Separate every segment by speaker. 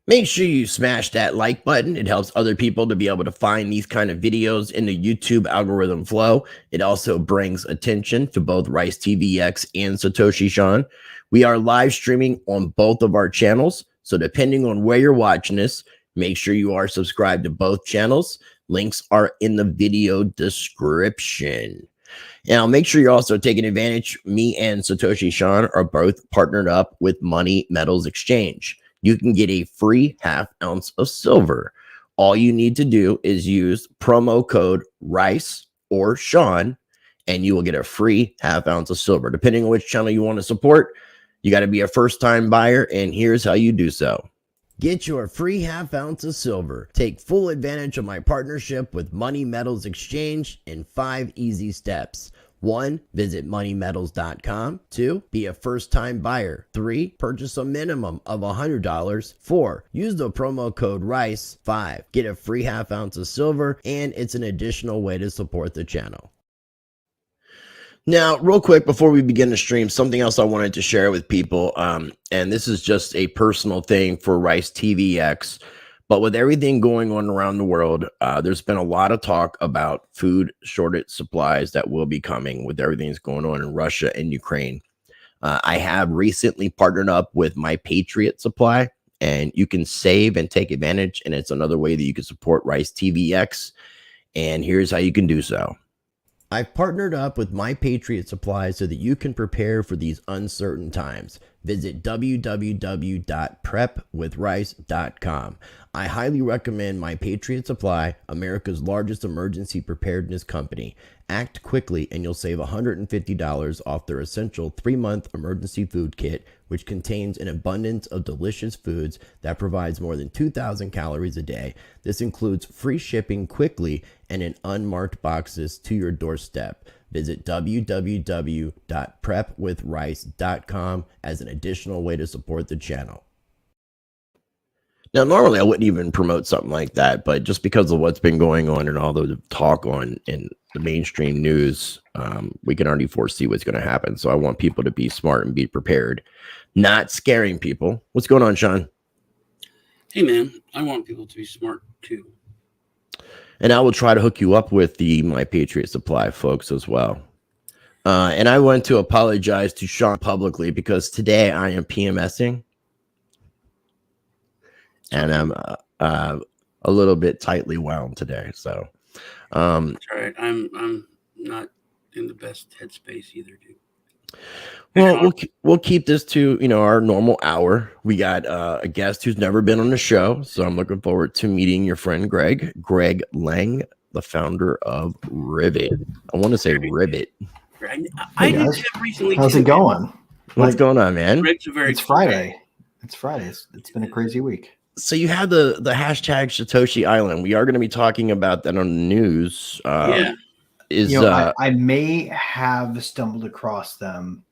Speaker 1: Make sure you smash that like button. It helps other people to be able to find these kind of videos in the YouTube algorithm flow. It also brings attention to both Rice TVX and Satoshi Sean. We are live streaming on both of our channels. So depending on where you're watching this, make sure you are subscribed to both channels. Links are in the video description. Now, make sure you're also taking advantage. Me and Satoshi Sean are both partnered up with Money Metals Exchange. You can get a free ½ ounce of silver. All you need to do is use promo code RICE or Sean, and you will get a free ½ ounce of silver. Depending on which channel you want to support, you got to be a first-time buyer, and here's how you do so. Get your free ½ ounce of silver. Take full advantage of my partnership with Money Metals Exchange in 5 easy steps. 1. Visit moneymetals.com. 2. Be a first-time buyer. 3. Purchase a minimum of $100. 4. Use the promo code RICE. 5. Get a free ½ ounce of silver, and it's an additional way to support the channel. Now, real quick, before we begin the stream, something else I wanted to share with people, and this is just a personal thing for Rice TVX, but with everything going on around the world, there's been a lot of talk about food shortage supplies that will be coming with everything that's going on in Russia and Ukraine. I have recently partnered up with My Patriot Supply, and you can save and take advantage, and it's another way that you can support Rice TVX, and here's how you can do so. I've partnered up with My Patriot Supply so that you can prepare for these uncertain times. Visit www.prepwithrice.com. I highly recommend My Patriot Supply, America's largest emergency preparedness company. Act quickly and you'll save $150 off their essential 3-month emergency food kit, which contains an abundance of delicious foods that provides more than 2,000 calories a day. This includes free shipping quickly and in unmarked boxes to your doorstep. Visit www.prepwithrice.com as an additional way to support the channel. Now, normally I wouldn't even promote something like that, but just because of what's been going on and all the talk on in the mainstream news, we can already foresee what's going to happen. So I want people to be smart and be prepared, not scaring people. What's going on, Sean?
Speaker 2: Hey, man, I want people to be smart too.
Speaker 1: And I will try to hook you up with the My Patriot Supply folks as well. And I want to apologize to Sean publicly because today I am PMSing. And I'm a little bit tightly wound today. So
Speaker 2: that's all right. I'm not in the best headspace either, dude.
Speaker 1: Well, we'll keep this to, our normal hour. We got a guest who's never been on the show, so I'm looking forward to meeting your friend Greg Lang, the founder of Rivet. I want to say Rivet.
Speaker 2: I did recently.
Speaker 3: How's it going?
Speaker 1: What's going on, man?
Speaker 3: It's Friday. It's Friday. It's been a crazy week.
Speaker 1: So you have the hashtag Satoshi Island. We are going to be talking about that on the news.
Speaker 2: Yeah.
Speaker 3: I may have stumbled across them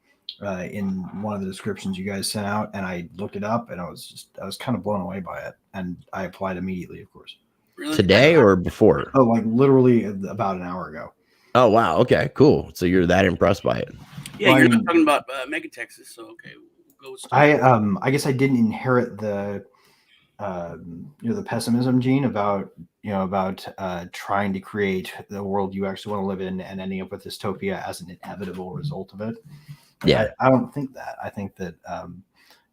Speaker 3: in one of the descriptions you guys sent out, and I looked it up, and I was kind of blown away by it, and I applied immediately, of course.
Speaker 2: Really?
Speaker 1: Today or before?
Speaker 3: Oh, like literally about an hour ago.
Speaker 1: Oh wow, okay, cool. So you're that impressed by it?
Speaker 2: Yeah, well, you're not talking about Mega Texas, so okay, we'll go with
Speaker 3: I guess I didn't inherit the the pessimism gene about trying to create the world you actually want to live in and ending up with dystopia as an inevitable result of it.
Speaker 1: Yeah,
Speaker 3: I don't think that. I think that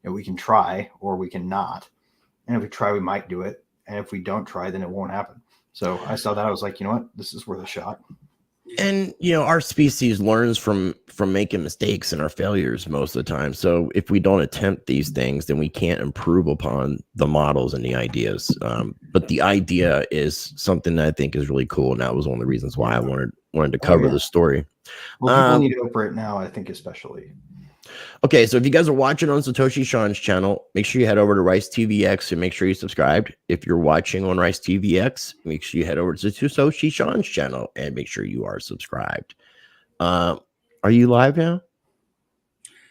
Speaker 3: we can try or we can not, and if we try, we might do it, and if we don't try, then it won't happen. So I saw that, I was like, you know what, this is worth a shot.
Speaker 1: And our species learns from making mistakes and our failures most of the time. So if we don't attempt these things, then we can't improve upon the models and the ideas. But the idea is something that I think is really cool, and that was one of the reasons why I wanted to cover the story.
Speaker 3: Well, people need hope right now, I think, especially.
Speaker 1: Okay, so if you guys are watching on Satoshi Sean's channel, make sure you head over to Rice TVX and make sure you subscribed. If you're watching on Rice TVX, make sure you head over to Satoshi Sean's channel and make sure you are subscribed. Are you live now?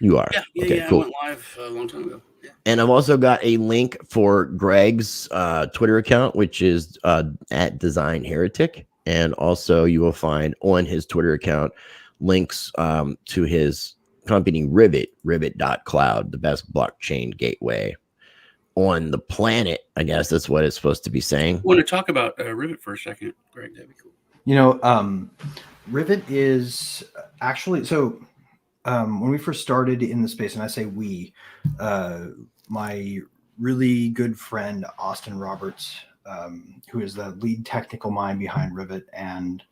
Speaker 1: You are.
Speaker 2: Yeah,
Speaker 1: okay,
Speaker 2: yeah,
Speaker 1: cool.
Speaker 2: I went live a long time ago. Yeah.
Speaker 1: And I've also got a link for Greg's Twitter account, which is at Design Heretic. And also you will find on his Twitter account links to his company Rivet, rivet.cloud, the best blockchain gateway. on the planet. I guess that's what it's supposed to be saying.
Speaker 2: I want to talk about Rivet for a second, Greg. That'd be cool.
Speaker 3: You know, Rivet is actually so. When we first started in the space, and I say we, my really good friend Austin Roberts, who is the lead technical mind behind Rivet, and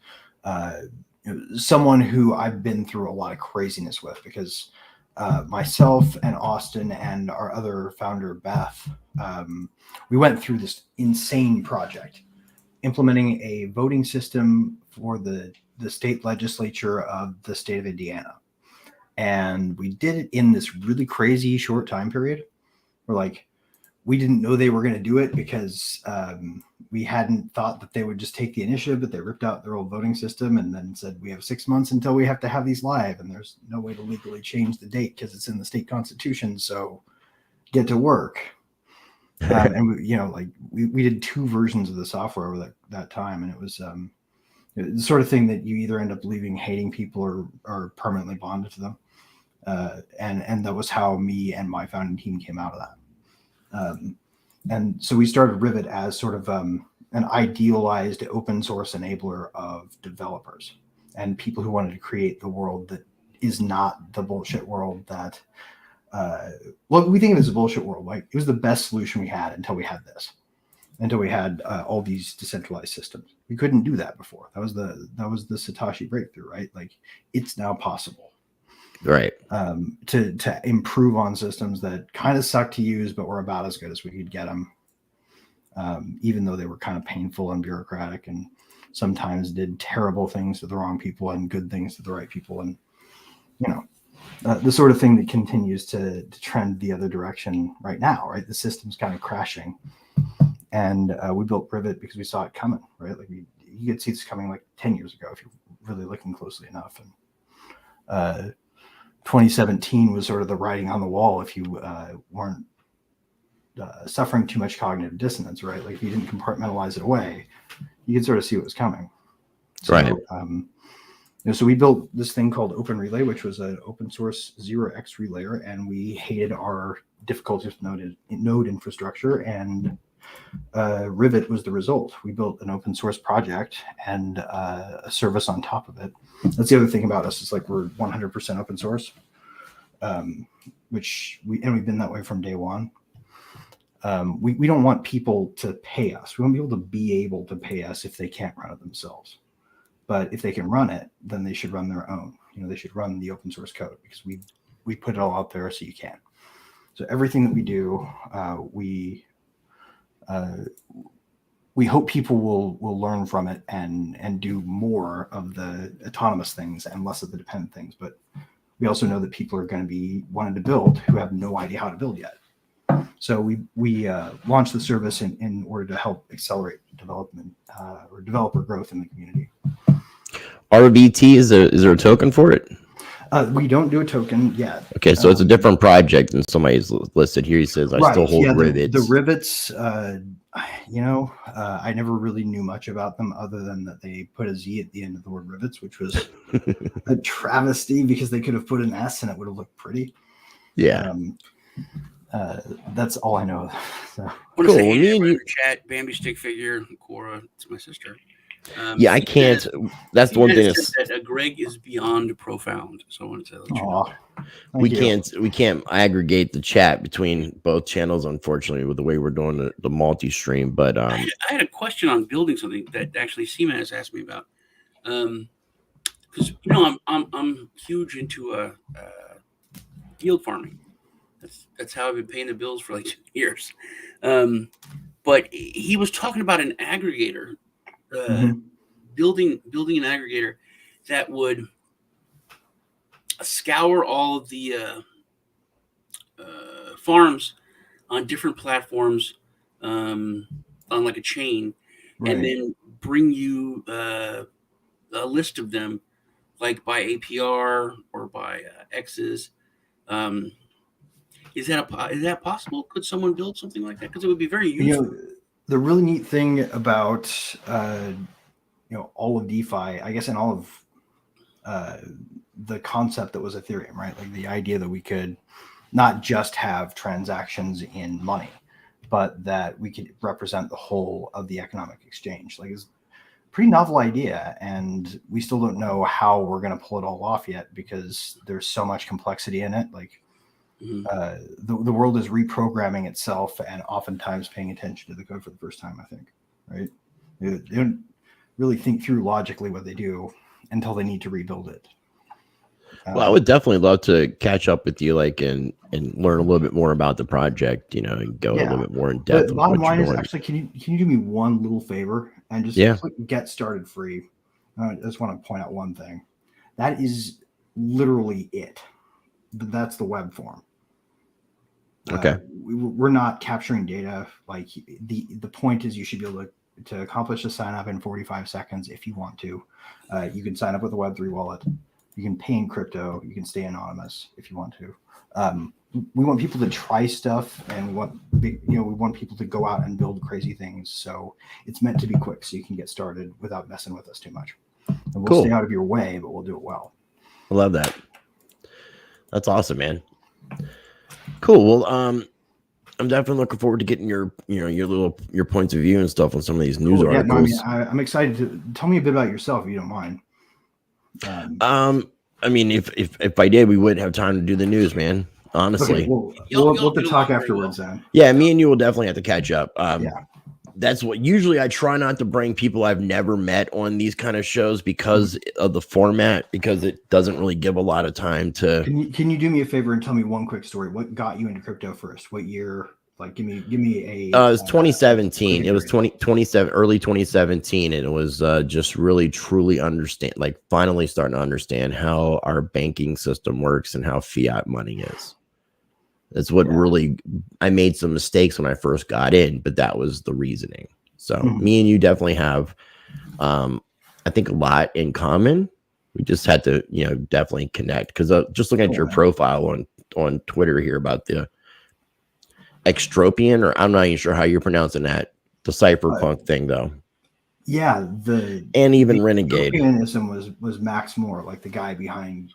Speaker 3: someone who I've been through a lot of craziness with, because myself and Austin and our other founder Beth, we went through this insane project, implementing a voting system for the state legislature of the state of Indiana. And we did it in this really crazy short time period. We're like, we didn't know they were going to do it because we hadn't thought that they would just take the initiative, but they ripped out their old voting system and then said, we have 6 months until we have to have these live. And there's no way to legally change the date because it's in the state constitution. So get to work. And we, you know, like we did 2 versions of the software over that time. And it was the sort of thing that you either end up leaving hating people or permanently bonded to them. And that was how me and my founding team came out of that. And so we started Rivet as sort of an idealized open source enabler of developers and people who wanted to create the world that is not the bullshit world that, well, we think of it as a bullshit world. Like, it was the best solution we had until we had this, until we had all these decentralized systems. We couldn't do that before. That was the Satoshi breakthrough, right? Like, it's now possible.
Speaker 1: Right.
Speaker 3: To improve on systems that kind of suck to use, but were about as good as we could get them, even though they were kind of painful and bureaucratic and sometimes did terrible things to the wrong people and good things to the right people. And, you know, the sort of thing that continues to trend the other direction right now, right? The system's kind of crashing. And we built Rivet because we saw it coming, right? Like, you could see this coming like 10 years ago if you're really looking closely enough. And 2017 was sort of the writing on the wall if you weren't suffering too much cognitive dissonance, right? Like, if you didn't compartmentalize it away, you could sort of see what was coming. So,
Speaker 1: right.
Speaker 3: You know, so we built this thing called Open Relay, which was an open source 0x relayer, and we hated our difficulty with node infrastructure, and Rivet was the result. We built an open source project and a service on top of it. That's the other thing about us, is like, we're 100% open source, which we've been that way from day one. We don't want people to pay us. We want people to be able to pay us if they can't run it themselves. But if they can run it, then they should run their own. You know, they should run the open source code, because we put it all out there so you can. So everything that we do, we hope people will learn from it and do more of the autonomous things and less of the dependent things. But we also know that people are going to be wanting to build who have no idea how to build yet. So we launched the service in order to help accelerate development or developer growth in the community.
Speaker 1: RBT, is there a token for it?
Speaker 3: We don't do a token yet.
Speaker 1: Okay, so it's a different project than somebody's listed here. He says, I still hold rivets.
Speaker 3: The rivets, you know, I never really knew much about them other than that they put a Z at the end of the word rivets, which was a travesty, because they could have put an S and it would have looked pretty.
Speaker 1: Yeah.
Speaker 3: That's all I know. So.
Speaker 2: I want to say, hey, in the chat, Bambi stick figure, Cora, it's my sister.
Speaker 1: Yeah, I can't. That's the one thing.
Speaker 2: That Greg is beyond profound. So I wanted to let you know.
Speaker 1: We can't aggregate the chat between both channels, unfortunately, with the way we're doing the multi-stream. But
Speaker 2: I had a question on building something that actually Seema has asked me about. Because you know, I'm huge into yield farming. That's how I've been paying the bills for like 2 years. But he was talking about an aggregator. Building an aggregator that would scour all of the farms on different platforms on like a chain, right, and then bring you a list of them, like by APR or by X's. Is that possible? Could someone build something like that? Because it would be very useful.
Speaker 3: You know, the really neat thing about all of DeFi, I guess, and all of the concept that was Ethereum, right? Like the idea that we could not just have transactions in money, but that we could represent the whole of the economic exchange. Like, it's a pretty novel idea, and we still don't know how we're going to pull it all off yet because there's so much complexity in it. Like, the world is reprogramming itself and oftentimes paying attention to the code for the first time, I think, right? They don't really think through logically what they do until they need to rebuild it.
Speaker 1: Well, I would definitely love to catch up with you, like, and learn a little bit more about the project, you know, and go a little bit more in depth.
Speaker 3: But the bottom line is, actually, can you do me one little favor and just click get started free? I just want to point out one thing. That is literally it. That's the web form.
Speaker 1: Okay.
Speaker 3: We're not capturing data. Like, the point is you should be able to accomplish the sign up in 45 seconds if you want to. You can sign up with a Web3 wallet. You can pay in crypto. You can stay anonymous if you want to. We want people to try stuff, and we want people to go out and build crazy things. So it's meant to be quick, so you can get started without messing with us too much. And we'll stay out of your way, but we'll do it well.
Speaker 1: I love that. That's awesome, man. Cool. Well, I'm definitely looking forward to getting your points of view and stuff on some of these news articles.
Speaker 3: No, I'm excited to tell me a bit about yourself if you don't mind.
Speaker 1: I mean, if I did, we wouldn't have time to do the news, man. Honestly,
Speaker 3: okay, we'll have to talk afterwards then.
Speaker 1: Yeah, me and you will definitely have to catch up. That's what usually I try not to bring people I've never met on these kind of shows because of the format, because it doesn't really give a lot of time to.
Speaker 3: Can you do me a favor and tell me one quick story? What got you into crypto first? What year? Like, give me a.
Speaker 1: It was 2017. It was 27 early 2017, and it was just really truly finally starting to understand how our banking system works and how fiat money is. That's what really, I made some mistakes when I first got in, but that was the reasoning. So me and you definitely have, I think, a lot in common. We just had to, definitely connect, because just looking at your profile on Twitter here about the extropian, or I'm not even sure how you're pronouncing that, the cypherpunk thing though.
Speaker 3: Yeah,
Speaker 1: and even renegade
Speaker 3: was Max Moore, like the guy behind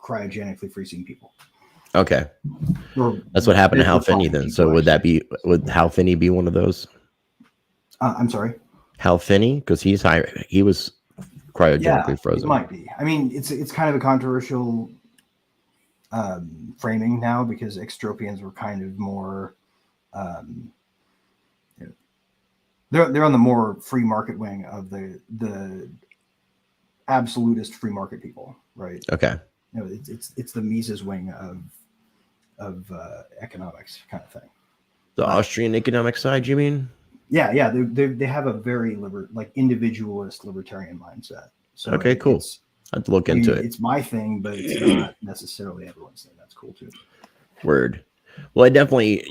Speaker 3: cryogenically freezing people.
Speaker 1: Okay, that's what happened to Hal Finney then. So would Hal Finney be one of those?
Speaker 3: I'm sorry,
Speaker 1: Hal Finney, because he was cryogenically frozen.
Speaker 3: It might be. I mean, it's kind of a controversial framing now, because extropians were kind of more they're on the more free market wing of the absolutist free market people, right?
Speaker 1: Okay.
Speaker 3: It's the Mises wing of economics kind of thing.
Speaker 1: The Austrian economic side, you mean?
Speaker 3: Yeah. They have a very individualist libertarian mindset. So
Speaker 1: okay, cool. I have to look into it.
Speaker 3: It's my thing, but it's not necessarily everyone's thing. That's cool too.
Speaker 1: Word. Well, I definitely,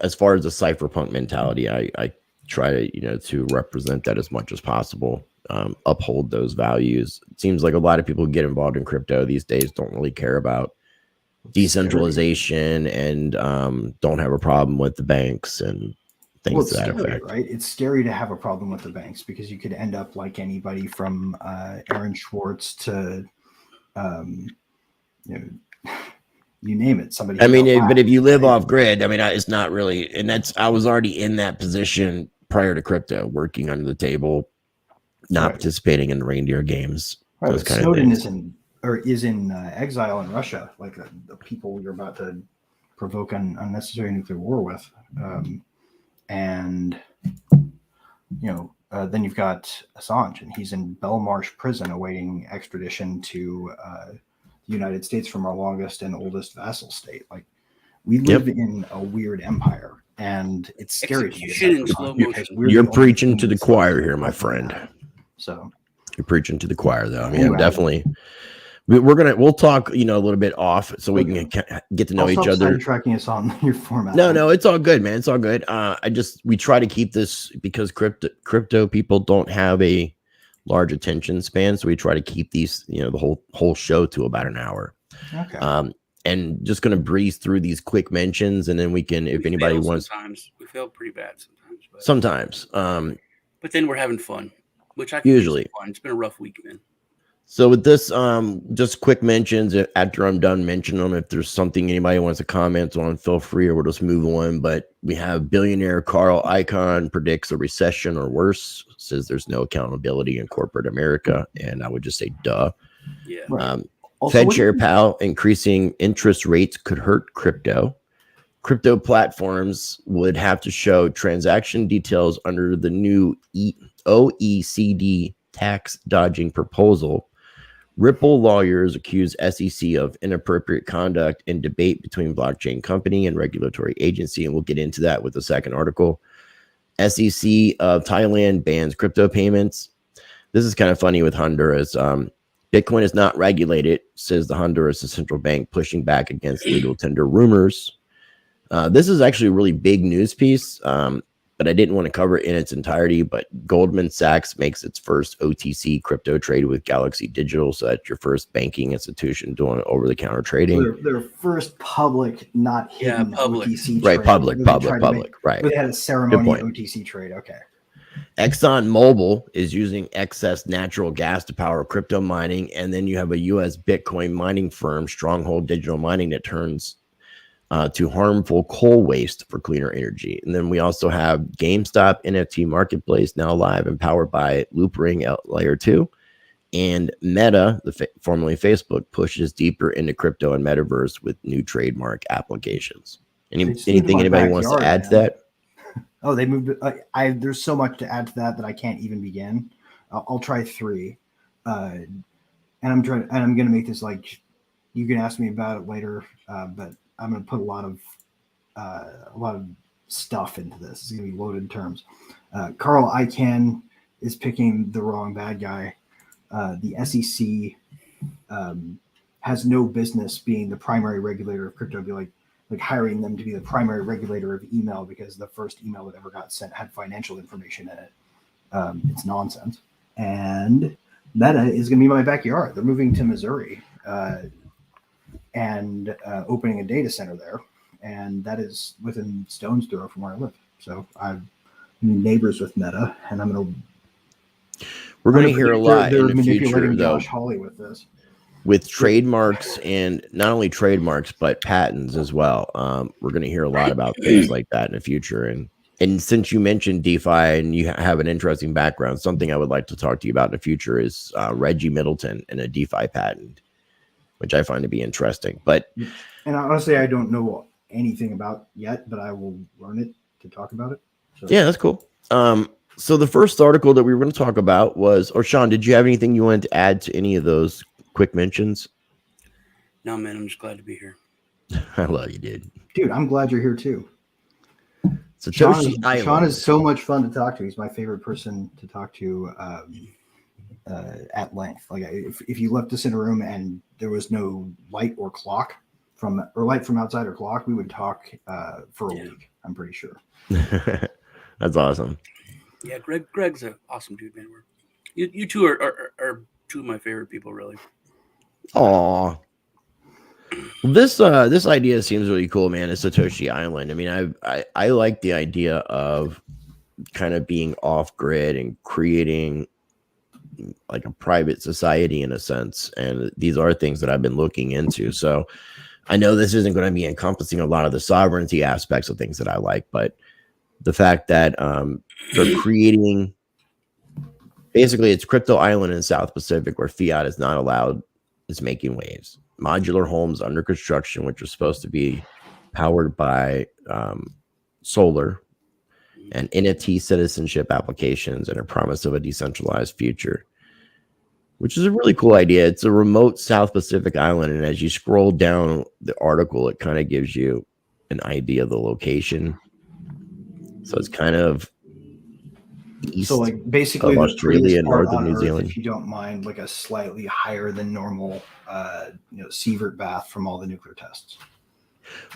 Speaker 1: as far as the cypherpunk mentality, I try to, to represent that as much as possible. Uphold those values. It seems like a lot of people who get involved in crypto these days don't really care about decentralization and don't have a problem with the banks and things to that effect.
Speaker 3: Right? It's scary to have a problem with the banks, because you could end up like anybody from Aaron Schwartz to you name it. Somebody.
Speaker 1: I mean, but if you live off grid, I mean, it's not really, and I was already in that position prior to crypto, working under the table, not participating in the reindeer games.
Speaker 3: Right, but Snowden is in exile in Russia, like the people you're about to provoke an unnecessary nuclear war with, and then you've got Assange, and he's in Belmarsh prison awaiting extradition to the United States from our longest and oldest vassal state. Like, we live in a weird empire, and it's scary.
Speaker 1: You're preaching to the choir here, my friend.
Speaker 3: So
Speaker 1: you're preaching to the choir, though. I mean, I'm definitely. We'll talk, a little bit off, so we can get to know each other.
Speaker 3: Tracking us on your format.
Speaker 1: No, it's all good, man. It's all good. We try to keep this, because crypto people don't have a large attention span, so we try to keep these, the whole show to about an hour.
Speaker 3: Okay.
Speaker 1: And just gonna breeze through these quick mentions, and then we can, if anybody wants.
Speaker 2: Sometimes we fail pretty bad. Sometimes. But then we're having fun, which I usually fun. It's been a rough week, man.
Speaker 1: So with this, just quick mentions after I'm done mentioning them. If there's something anybody wants to comment on, feel free, or we'll just move on. But we have billionaire Carl Icahn predicts a recession or worse, says there's no accountability in corporate America. And I would just say, duh.
Speaker 2: Yeah.
Speaker 3: Right.
Speaker 1: Fed Chair Powell, increasing interest rates could hurt crypto. Crypto platforms would have to show transaction details under the new OECD tax dodging proposal. Ripple lawyers accuse SEC of inappropriate conduct in debate between blockchain company and regulatory agency, and we'll get into that with the second article. SEC of Thailand bans crypto payments. This is kind of funny with Honduras. Bitcoin is not regulated, says the Honduras central bank, pushing back against legal tender rumors. This is actually a really big news piece, but I didn't want to cover it in its entirety. But Goldman Sachs makes its first OTC crypto trade with Galaxy Digital. So that's your first banking institution doing over-the-counter trading.
Speaker 3: So their first public, not hidden
Speaker 2: public.
Speaker 3: OTC
Speaker 1: Right,
Speaker 3: trade.
Speaker 1: public, right.
Speaker 3: They had a ceremony OTC trade. Okay.
Speaker 1: ExxonMobil is using excess natural gas to power crypto mining. And then you have a U.S. Bitcoin mining firm, Stronghold Digital Mining, that turns to harmful coal waste for cleaner energy. And then we also have GameStop NFT marketplace now live and powered by Loopring Layer 2. And Meta, formerly Facebook, pushes deeper into crypto and metaverse with new trademark applications. Anything anybody wants to add to that?
Speaker 3: Oh, they moved. There's so much to add to that I can't even begin. I'll try three, and I'm going to make this like you can ask me about it later, but I'm going to put a lot of stuff into this. It's going to be loaded terms. Carl Icahn is picking the wrong bad guy. The SEC has no business being the primary regulator of crypto. It'd be like hiring them to be the primary regulator of email because the first email that ever got sent had financial information in it. It's nonsense. And Meta is going to be my backyard. They're moving to Missouri and opening a data center there. And that is within stone's throw from where I live. So I'm neighbors with Meta, and
Speaker 1: we're going to hear a lot in the future, though.
Speaker 3: Josh Hawley with this.
Speaker 1: With trademarks, and not only trademarks, but patents as well. We're going to hear a lot about things like that in the future. And since you mentioned DeFi and you have an interesting background, something I would like to talk to you about in the future is Reggie Middleton and a DeFi patent, which I find to be interesting.
Speaker 3: And honestly, I don't know anything about yet, but I will learn it to talk about it. So.
Speaker 1: Yeah, that's cool. So the first article that we were going to talk about was, or Sean, did you have anything you wanted to add to any of those quick mentions?
Speaker 2: No, man, I'm just glad to be here.
Speaker 1: I love you, dude.
Speaker 3: Dude, I'm glad you're here too.
Speaker 1: Satoshi Island.
Speaker 3: Sean is so much fun to talk to. He's my favorite person to talk to at length. Like if you left us in a room and there was no light or clock light from outside or clock, we would talk for a week. I'm pretty sure.
Speaker 1: That's awesome.
Speaker 2: Yeah, Greg's an awesome dude, man. You two are two of my favorite people, really.
Speaker 1: Aw. This idea seems really cool, man. It's Satoshi Island. I mean, I like the idea of kind of being off grid and creating like a private society in a sense. And these are things that I've been looking into. So I know this isn't going to be encompassing a lot of the sovereignty aspects of things that I like, but the fact that they're creating basically it's crypto island in South Pacific where fiat is not allowed is making waves. Modular homes under construction, which are supposed to be powered by solar and NFT citizenship applications and a promise of a decentralized future, which is a really cool idea. It's a remote South Pacific island. And as you scroll down the article, it kind of gives you an idea of the location. So it's kind of east, so like basically of Australia, north of New Zealand.
Speaker 3: If you don't mind, like a slightly higher than normal, sievert bath from all the nuclear tests.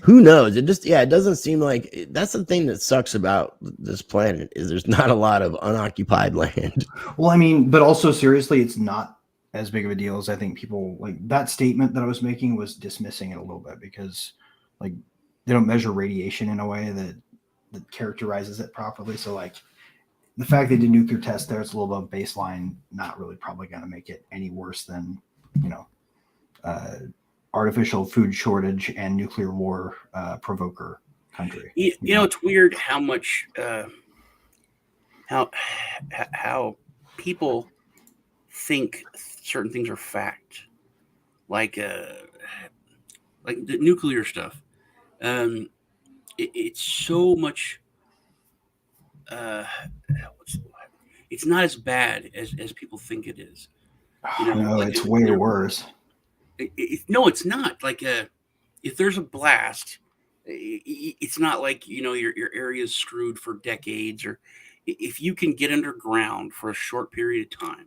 Speaker 1: Who knows? It doesn't seem like that's the thing that sucks about this planet is there's not a lot of unoccupied land.
Speaker 3: Well, I mean, but also seriously, it's not as big of a deal as I think people like. That statement that I was making was dismissing it a little bit because like they don't measure radiation in a way that characterizes it properly. So like the fact they did nuclear tests there, it's a little bit of baseline, not really probably going to make it any worse than, artificial food shortage and nuclear war provoker country.
Speaker 2: You know, it's weird how much how people think certain things are fact, like the nuclear stuff. It's so much. It's not as bad as people think it is.
Speaker 3: No, it's way worse.
Speaker 2: No, it's not. Like if there's a blast, it's not like your area is screwed for decades. Or if you can get underground for a short period of time,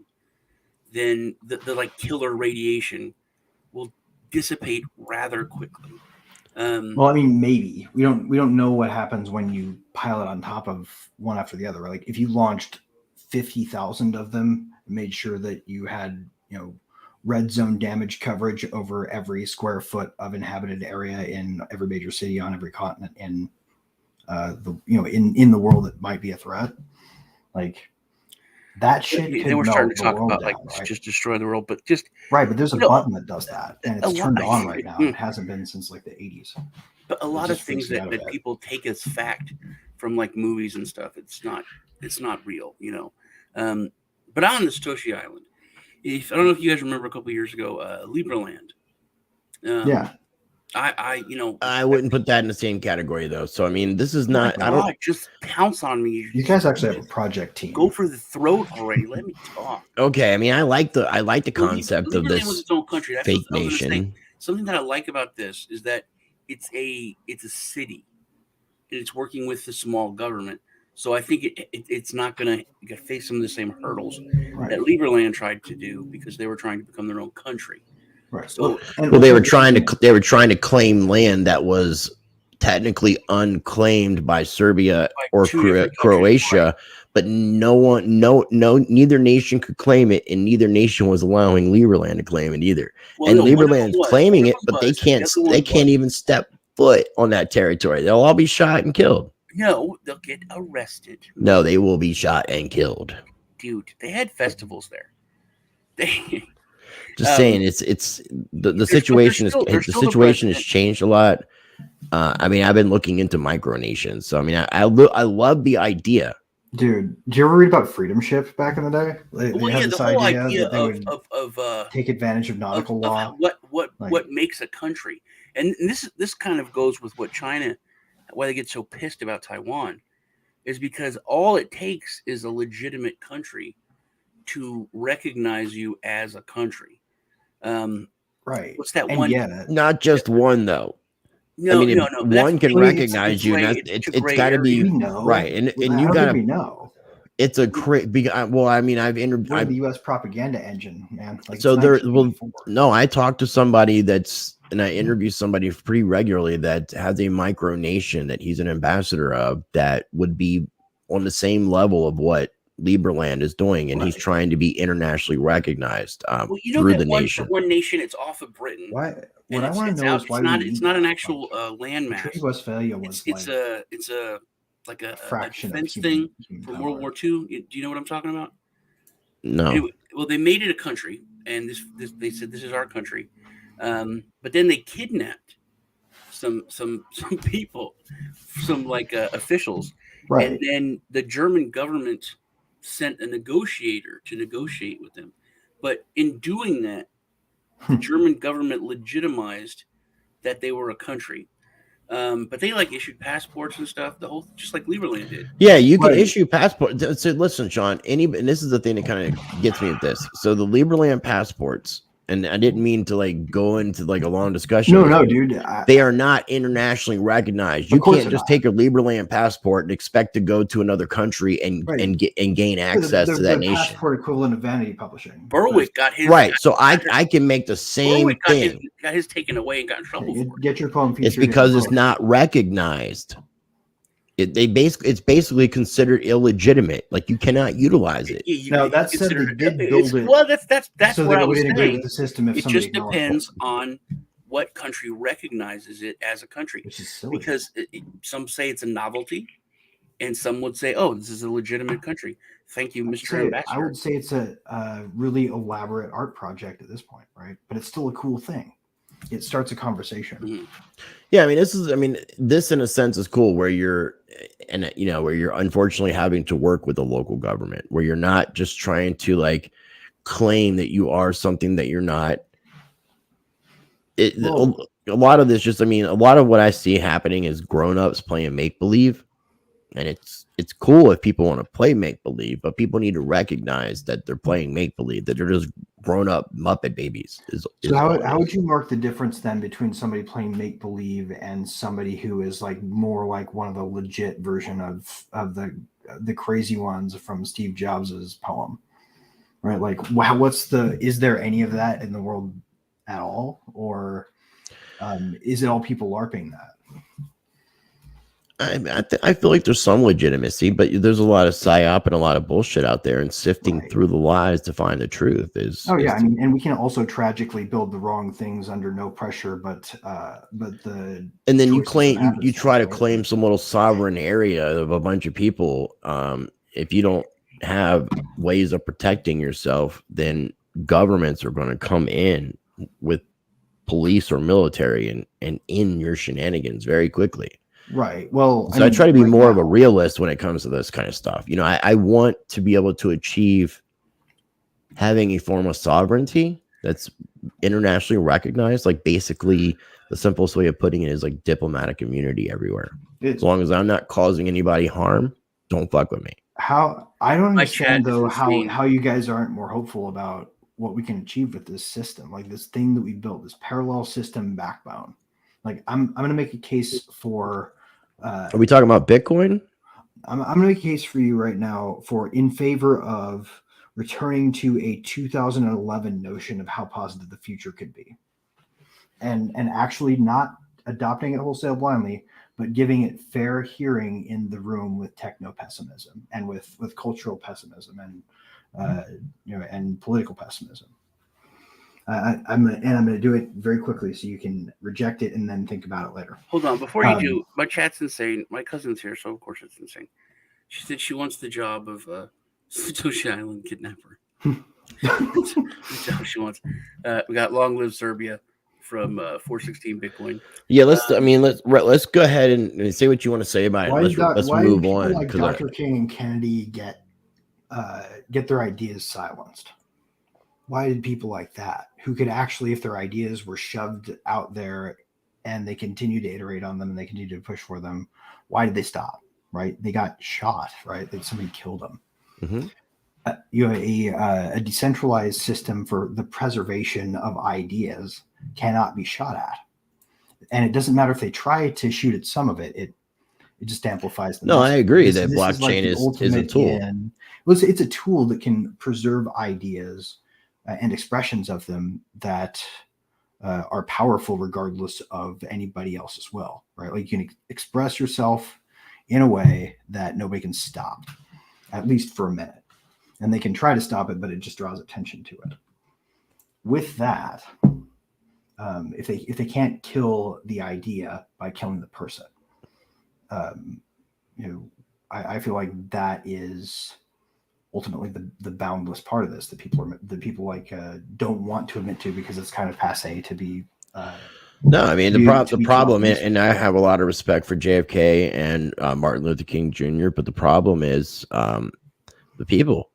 Speaker 2: then the like killer radiation will dissipate rather quickly.
Speaker 3: Well, I mean, maybe we don't know what happens when you pile it on top of one after the other. Right? Like if you launched 50,000 of them, and made sure that you had red zone damage coverage over every square foot of inhabited area in every major city on every continent in in the world that might be a threat, like that shit.
Speaker 2: They were starting to talk about
Speaker 3: down,
Speaker 2: like just destroy the world, but just
Speaker 3: right. But there's a button that does that, and it's turned on right now. It hasn't been since like the 80s.
Speaker 2: But a lot of things that people take as fact from like movies and stuff, it's not real, But on the Satoshi Island, I don't know if you guys remember a couple of years ago, Librland.
Speaker 3: Yeah.
Speaker 1: I wouldn't put that in the same category though. So I mean, this is not. I don't
Speaker 2: just pounce on me.
Speaker 3: You guys actually have a project team.
Speaker 2: Go for the throat already. Let me talk.
Speaker 1: Okay, I mean, I like the concept of this
Speaker 2: its own country. That's
Speaker 1: fake nation.
Speaker 2: Something that I like about this is that it's a city, and it's working with the small government. So I think it's not going to face some of the same hurdles that Librland tried to do because they were trying to become their own country.
Speaker 3: Right.
Speaker 1: So, they were trying to claim land that was technically unclaimed by Serbia or Croatia, right. But neither nation could claim it, and neither nation was allowing Librland to claim it either. Well, and Librland's claiming it, but they can't even step foot on that territory. They'll all be shot and killed.
Speaker 2: No, they'll get arrested.
Speaker 1: No, they will be shot and killed.
Speaker 2: Dude, they had festivals there.
Speaker 1: Just saying, it's the situation has changed a lot. I mean, I've been looking into micronations, so I mean, I love the idea.
Speaker 3: Dude, did you ever read about Freedom Ship back in the day? They had this idea that they would take advantage of nautical law.
Speaker 2: What makes a country, and this kind of goes with what China, why they get so pissed about Taiwan, is because all it takes is a legitimate country to recognize you as a country.
Speaker 3: Right.
Speaker 2: What's that one?
Speaker 3: Yeah,
Speaker 1: not just one though.
Speaker 2: No,
Speaker 1: I mean,
Speaker 2: no.
Speaker 1: One can recognize you. It's got to be right, and you got to
Speaker 3: know.
Speaker 1: It's a great. Well, I mean, I've interviewed
Speaker 3: the U.S. propaganda engine, man. Like,
Speaker 1: so there. Well, no, I talked to somebody and I interview somebody pretty regularly that has a micronation that he's an ambassador of that would be on the same level of what Librland is doing, and he's trying to be internationally recognized through the nation.
Speaker 2: One nation, it's off of Britain.
Speaker 3: Why? What I want to know is why
Speaker 2: it's not an actual landmass.
Speaker 3: Treaty of Westphalia was
Speaker 2: it's a defense thing from World War II. Do you know what I'm talking about?
Speaker 1: No.
Speaker 2: Anyway, well, they made it a country, and they said this is our country, but then they kidnapped some people, some officials,
Speaker 3: right?
Speaker 2: And then the German government sent a negotiator to negotiate with them, but in doing that, the German government legitimized that they were a country. But they issued passports and stuff, just like Librland did.
Speaker 1: Yeah, you can issue passports. So listen, Sean, and this is the thing that kind of gets me at this. So the Librland passports, and I didn't mean to go into a long discussion.
Speaker 3: No, dude.
Speaker 1: They are not internationally recognized. You can't just take a Librland passport and expect to go to another country and gain access to that nation.
Speaker 3: Passport equivalent of vanity publishing.
Speaker 2: Berwick got his
Speaker 1: So I can make the same thing.
Speaker 2: Got his taken away and got in trouble for it.
Speaker 3: Get your poem.
Speaker 1: It's because it's not recognized. It's basically considered illegitimate. You cannot utilize it.
Speaker 3: No, that said, they did build it.
Speaker 2: Well, that's
Speaker 3: so
Speaker 2: what I was
Speaker 3: saying. With the system if
Speaker 2: it just depends on what country recognizes it as a country.
Speaker 3: Which is silly.
Speaker 2: Because some say it's a novelty, And some would say, "Oh, this is a legitimate country. Thank you, Mr.
Speaker 3: I
Speaker 2: Ambassador."
Speaker 3: would say it's a really elaborate art project at this point, right? But it's still a cool thing. It starts a conversation.
Speaker 2: Mhm.
Speaker 1: Yeah, I mean, this in a sense is cool where you're, and where you're unfortunately having to work with the local government, where you're not just trying to like claim that you are something that you're not.
Speaker 3: Well,
Speaker 1: A lot of this just, a lot of what I see happening is grown-ups playing make-believe, and it's cool if people want to play make-believe, but people need to recognize that they're playing make-believe, that they're just grown-up Muppet babies.
Speaker 3: So how would you mark the difference then between somebody playing make believe and somebody who is like more like one of the legit version of the crazy ones from Steve Jobs's poem, right? Like, wow, is there any of that in the world at all, or is it all people LARPing that?
Speaker 1: I feel like there's some legitimacy, but there's a lot of psyop and a lot of bullshit out there, and sifting
Speaker 3: Right.
Speaker 1: through the lies to find the truth is.
Speaker 3: And we can also tragically build the wrong things under no pressure, but the
Speaker 1: and then you
Speaker 3: choices
Speaker 1: claim
Speaker 3: of
Speaker 1: you try to
Speaker 3: happenstance,
Speaker 1: claim some little sovereign area of a bunch of people. If you don't have ways of protecting yourself, then governments are going to come in with police or military and in your shenanigans very quickly.
Speaker 3: right? Well,
Speaker 1: So I try to be more of a realist when it comes to this kind of stuff. I want to be able to achieve having a form of sovereignty that's internationally recognized. Like, basically, the simplest way of putting it is like diplomatic immunity everywhere. As long as I'm not causing anybody harm, don't fuck with me.
Speaker 3: How I don't
Speaker 2: My
Speaker 3: understand
Speaker 2: chat is
Speaker 3: though
Speaker 2: insane.
Speaker 3: how you guys aren't more hopeful about what we can achieve with this system, like this thing that we built, this parallel system backbone. Like I'm going to make a case for.
Speaker 1: Are we talking about Bitcoin?
Speaker 3: I'm going to make a case for you right now for in favor of returning to a 2011 notion of how positive the future could be, and actually not adopting it wholesale blindly, but giving it fair hearing in the room with techno pessimism and with cultural pessimism and and political pessimism. I'm gonna do it very quickly so you can reject it and then think about it later.
Speaker 2: Hold on, before you do, my chat's insane. My cousin's here, so of course it's insane. She said she wants the job of Satoshi Island kidnapper. That's the job she wants. We got Long Live Serbia from 416 Bitcoin.
Speaker 1: Yeah, let's go ahead and say what you want to say about it. Let's move on.
Speaker 3: Like Dr. King and Kennedy get their ideas silenced? Why did people like that, who could actually, if their ideas were shoved out there and they continue to iterate on them and they continue to push for them, why did they stop? Right? They got shot. Right? Somebody killed them.
Speaker 1: Mm-hmm.
Speaker 3: A decentralized system for the preservation of ideas cannot be shot at, and it doesn't matter if they try to shoot at some of it. It just amplifies the.
Speaker 1: No, I agree that blockchain is a tool.
Speaker 3: It's a tool that can preserve ideas and expressions of them that are powerful regardless of anybody else's will, right? Like you can express yourself in a way that nobody can stop, at least for a minute. And they can try to stop it, but it just draws attention to it. With that, if they can't kill the idea by killing the person, I feel like that is ultimately the boundless part of this. The people like don't want to admit to because it's kind of passé to be.
Speaker 1: No, I mean the problem, and I have a lot of respect for JFK and Martin Luther King Jr., but the problem is the people.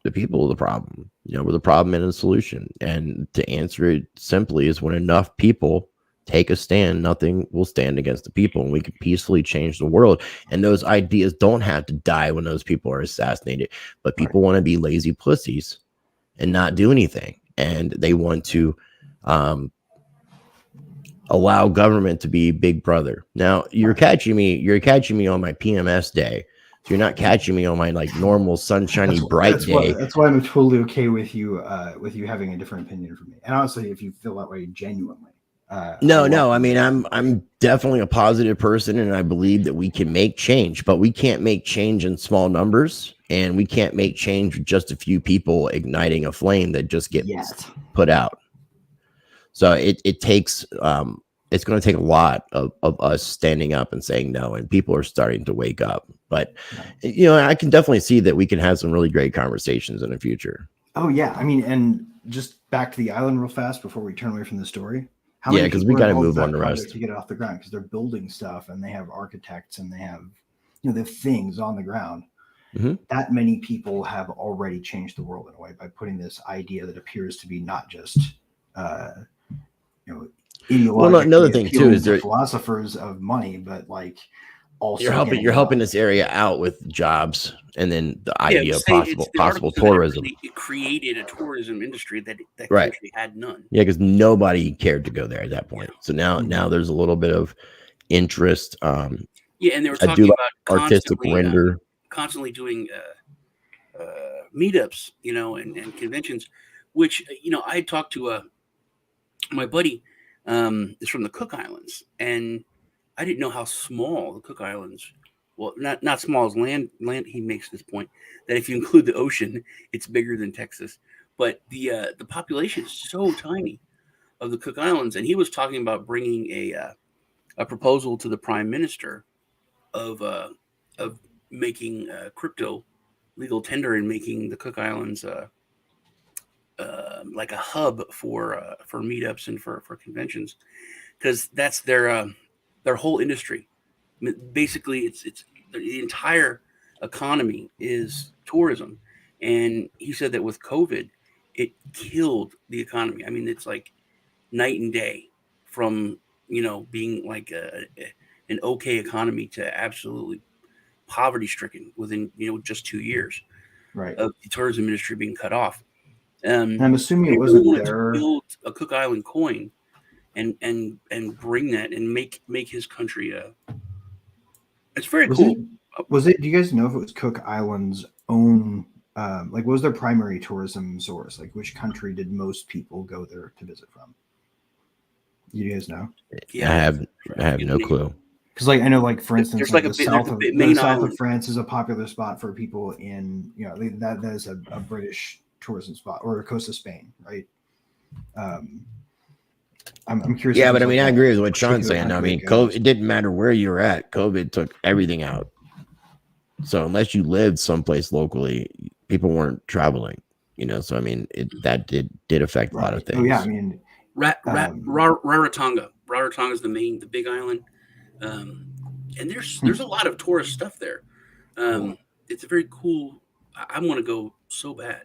Speaker 1: The people are the problem. We're the problem and the solution. And to answer it simply is when enough people take a stand, nothing will stand against the people, and we can peacefully change the world. And those ideas don't have to die when those people are assassinated, but people want to be lazy pussies and not do anything. And they want to allow government to be big brother. Now you're catching me on my PMS day. So you're not catching me on my like normal sunshiny bright day.
Speaker 3: That's why I'm totally okay with you having a different opinion from me. And honestly, if you feel that way genuinely.
Speaker 1: No. I mean, I'm definitely a positive person, and I believe that we can make change, but we can't make change in small numbers, and we can't make change with just a few people igniting a flame that just gets put out. So it takes it's going to take a lot of us standing up and saying no, and people are starting to wake up. But I can definitely see that we can have some really great conversations in the future.
Speaker 3: Oh yeah, I mean, and just back to the island real fast before we turn away from the story. How
Speaker 1: Yeah,
Speaker 3: many
Speaker 1: because
Speaker 3: people
Speaker 1: we got to
Speaker 3: involved
Speaker 1: move
Speaker 3: with
Speaker 1: on
Speaker 3: that
Speaker 1: the
Speaker 3: project
Speaker 1: rest.
Speaker 3: to get it off the ground? Because they're building stuff and they have architects and they have, they have things on the ground.
Speaker 1: Mhm.
Speaker 3: That many people have already changed the world in a way by putting this idea that appears to be not just, ideologically
Speaker 1: Well, another thing too
Speaker 3: appealing
Speaker 1: is
Speaker 3: to
Speaker 1: there
Speaker 3: philosophers of money, but like also
Speaker 1: you're helping this area out with jobs, and then the idea of possible tourism.
Speaker 2: It created a tourism industry that
Speaker 1: Right.
Speaker 2: country had none.
Speaker 1: Yeah, because nobody cared to go there at that point. So now there's a little bit of interest.
Speaker 2: Yeah, and they were
Speaker 1: I do
Speaker 2: talking
Speaker 1: like
Speaker 2: about
Speaker 1: artistic render.
Speaker 2: constantly doing meetups, and conventions, which I had talked to my buddy is from the Cook Islands, and I didn't know how small the Cook Islands. Well, not small as land. He makes this point that if you include the ocean, it's bigger than Texas. But the population is so tiny of the Cook Islands, and he was talking about bringing a proposal to the Prime Minister of making crypto legal tender and making the Cook Islands like a hub for meetups and for conventions, because that's their whole industry. I mean, basically, it's the entire economy is tourism, and he said that with COVID, it killed the economy. I mean, it's like night and day from being like an okay economy to absolutely poverty stricken within just 2 years
Speaker 3: right.
Speaker 2: of the tourism industry being cut off.
Speaker 3: And I'm assuming
Speaker 2: He
Speaker 3: it
Speaker 2: really
Speaker 3: wasn't
Speaker 2: wanted
Speaker 3: there.
Speaker 2: to build a Cook Island coin and bring that and make his country it's very cool.
Speaker 3: Do you guys know if it was Cook Island's own, what was their primary tourism source? Like, which country did most people go there to visit from? You guys know?
Speaker 1: Yeah, I have no clue.
Speaker 3: Because, like, I know, like, for instance,
Speaker 2: there's
Speaker 3: like
Speaker 2: like
Speaker 3: the south of France is a popular spot for people in, that is a British tourism spot, or the coast of Spain, right? I'm curious.
Speaker 1: Yeah, but I mean, I agree with what Sean's saying. I mean, COVID, it didn't matter where you were at. COVID took everything out. So unless you lived someplace locally, people weren't traveling. So I mean, that did affect a lot of things.
Speaker 3: Oh yeah, I mean,
Speaker 2: Rarotonga. Rarotonga is the big island, and there's a lot of tourist stuff there. It's a very cool. I want to go so bad.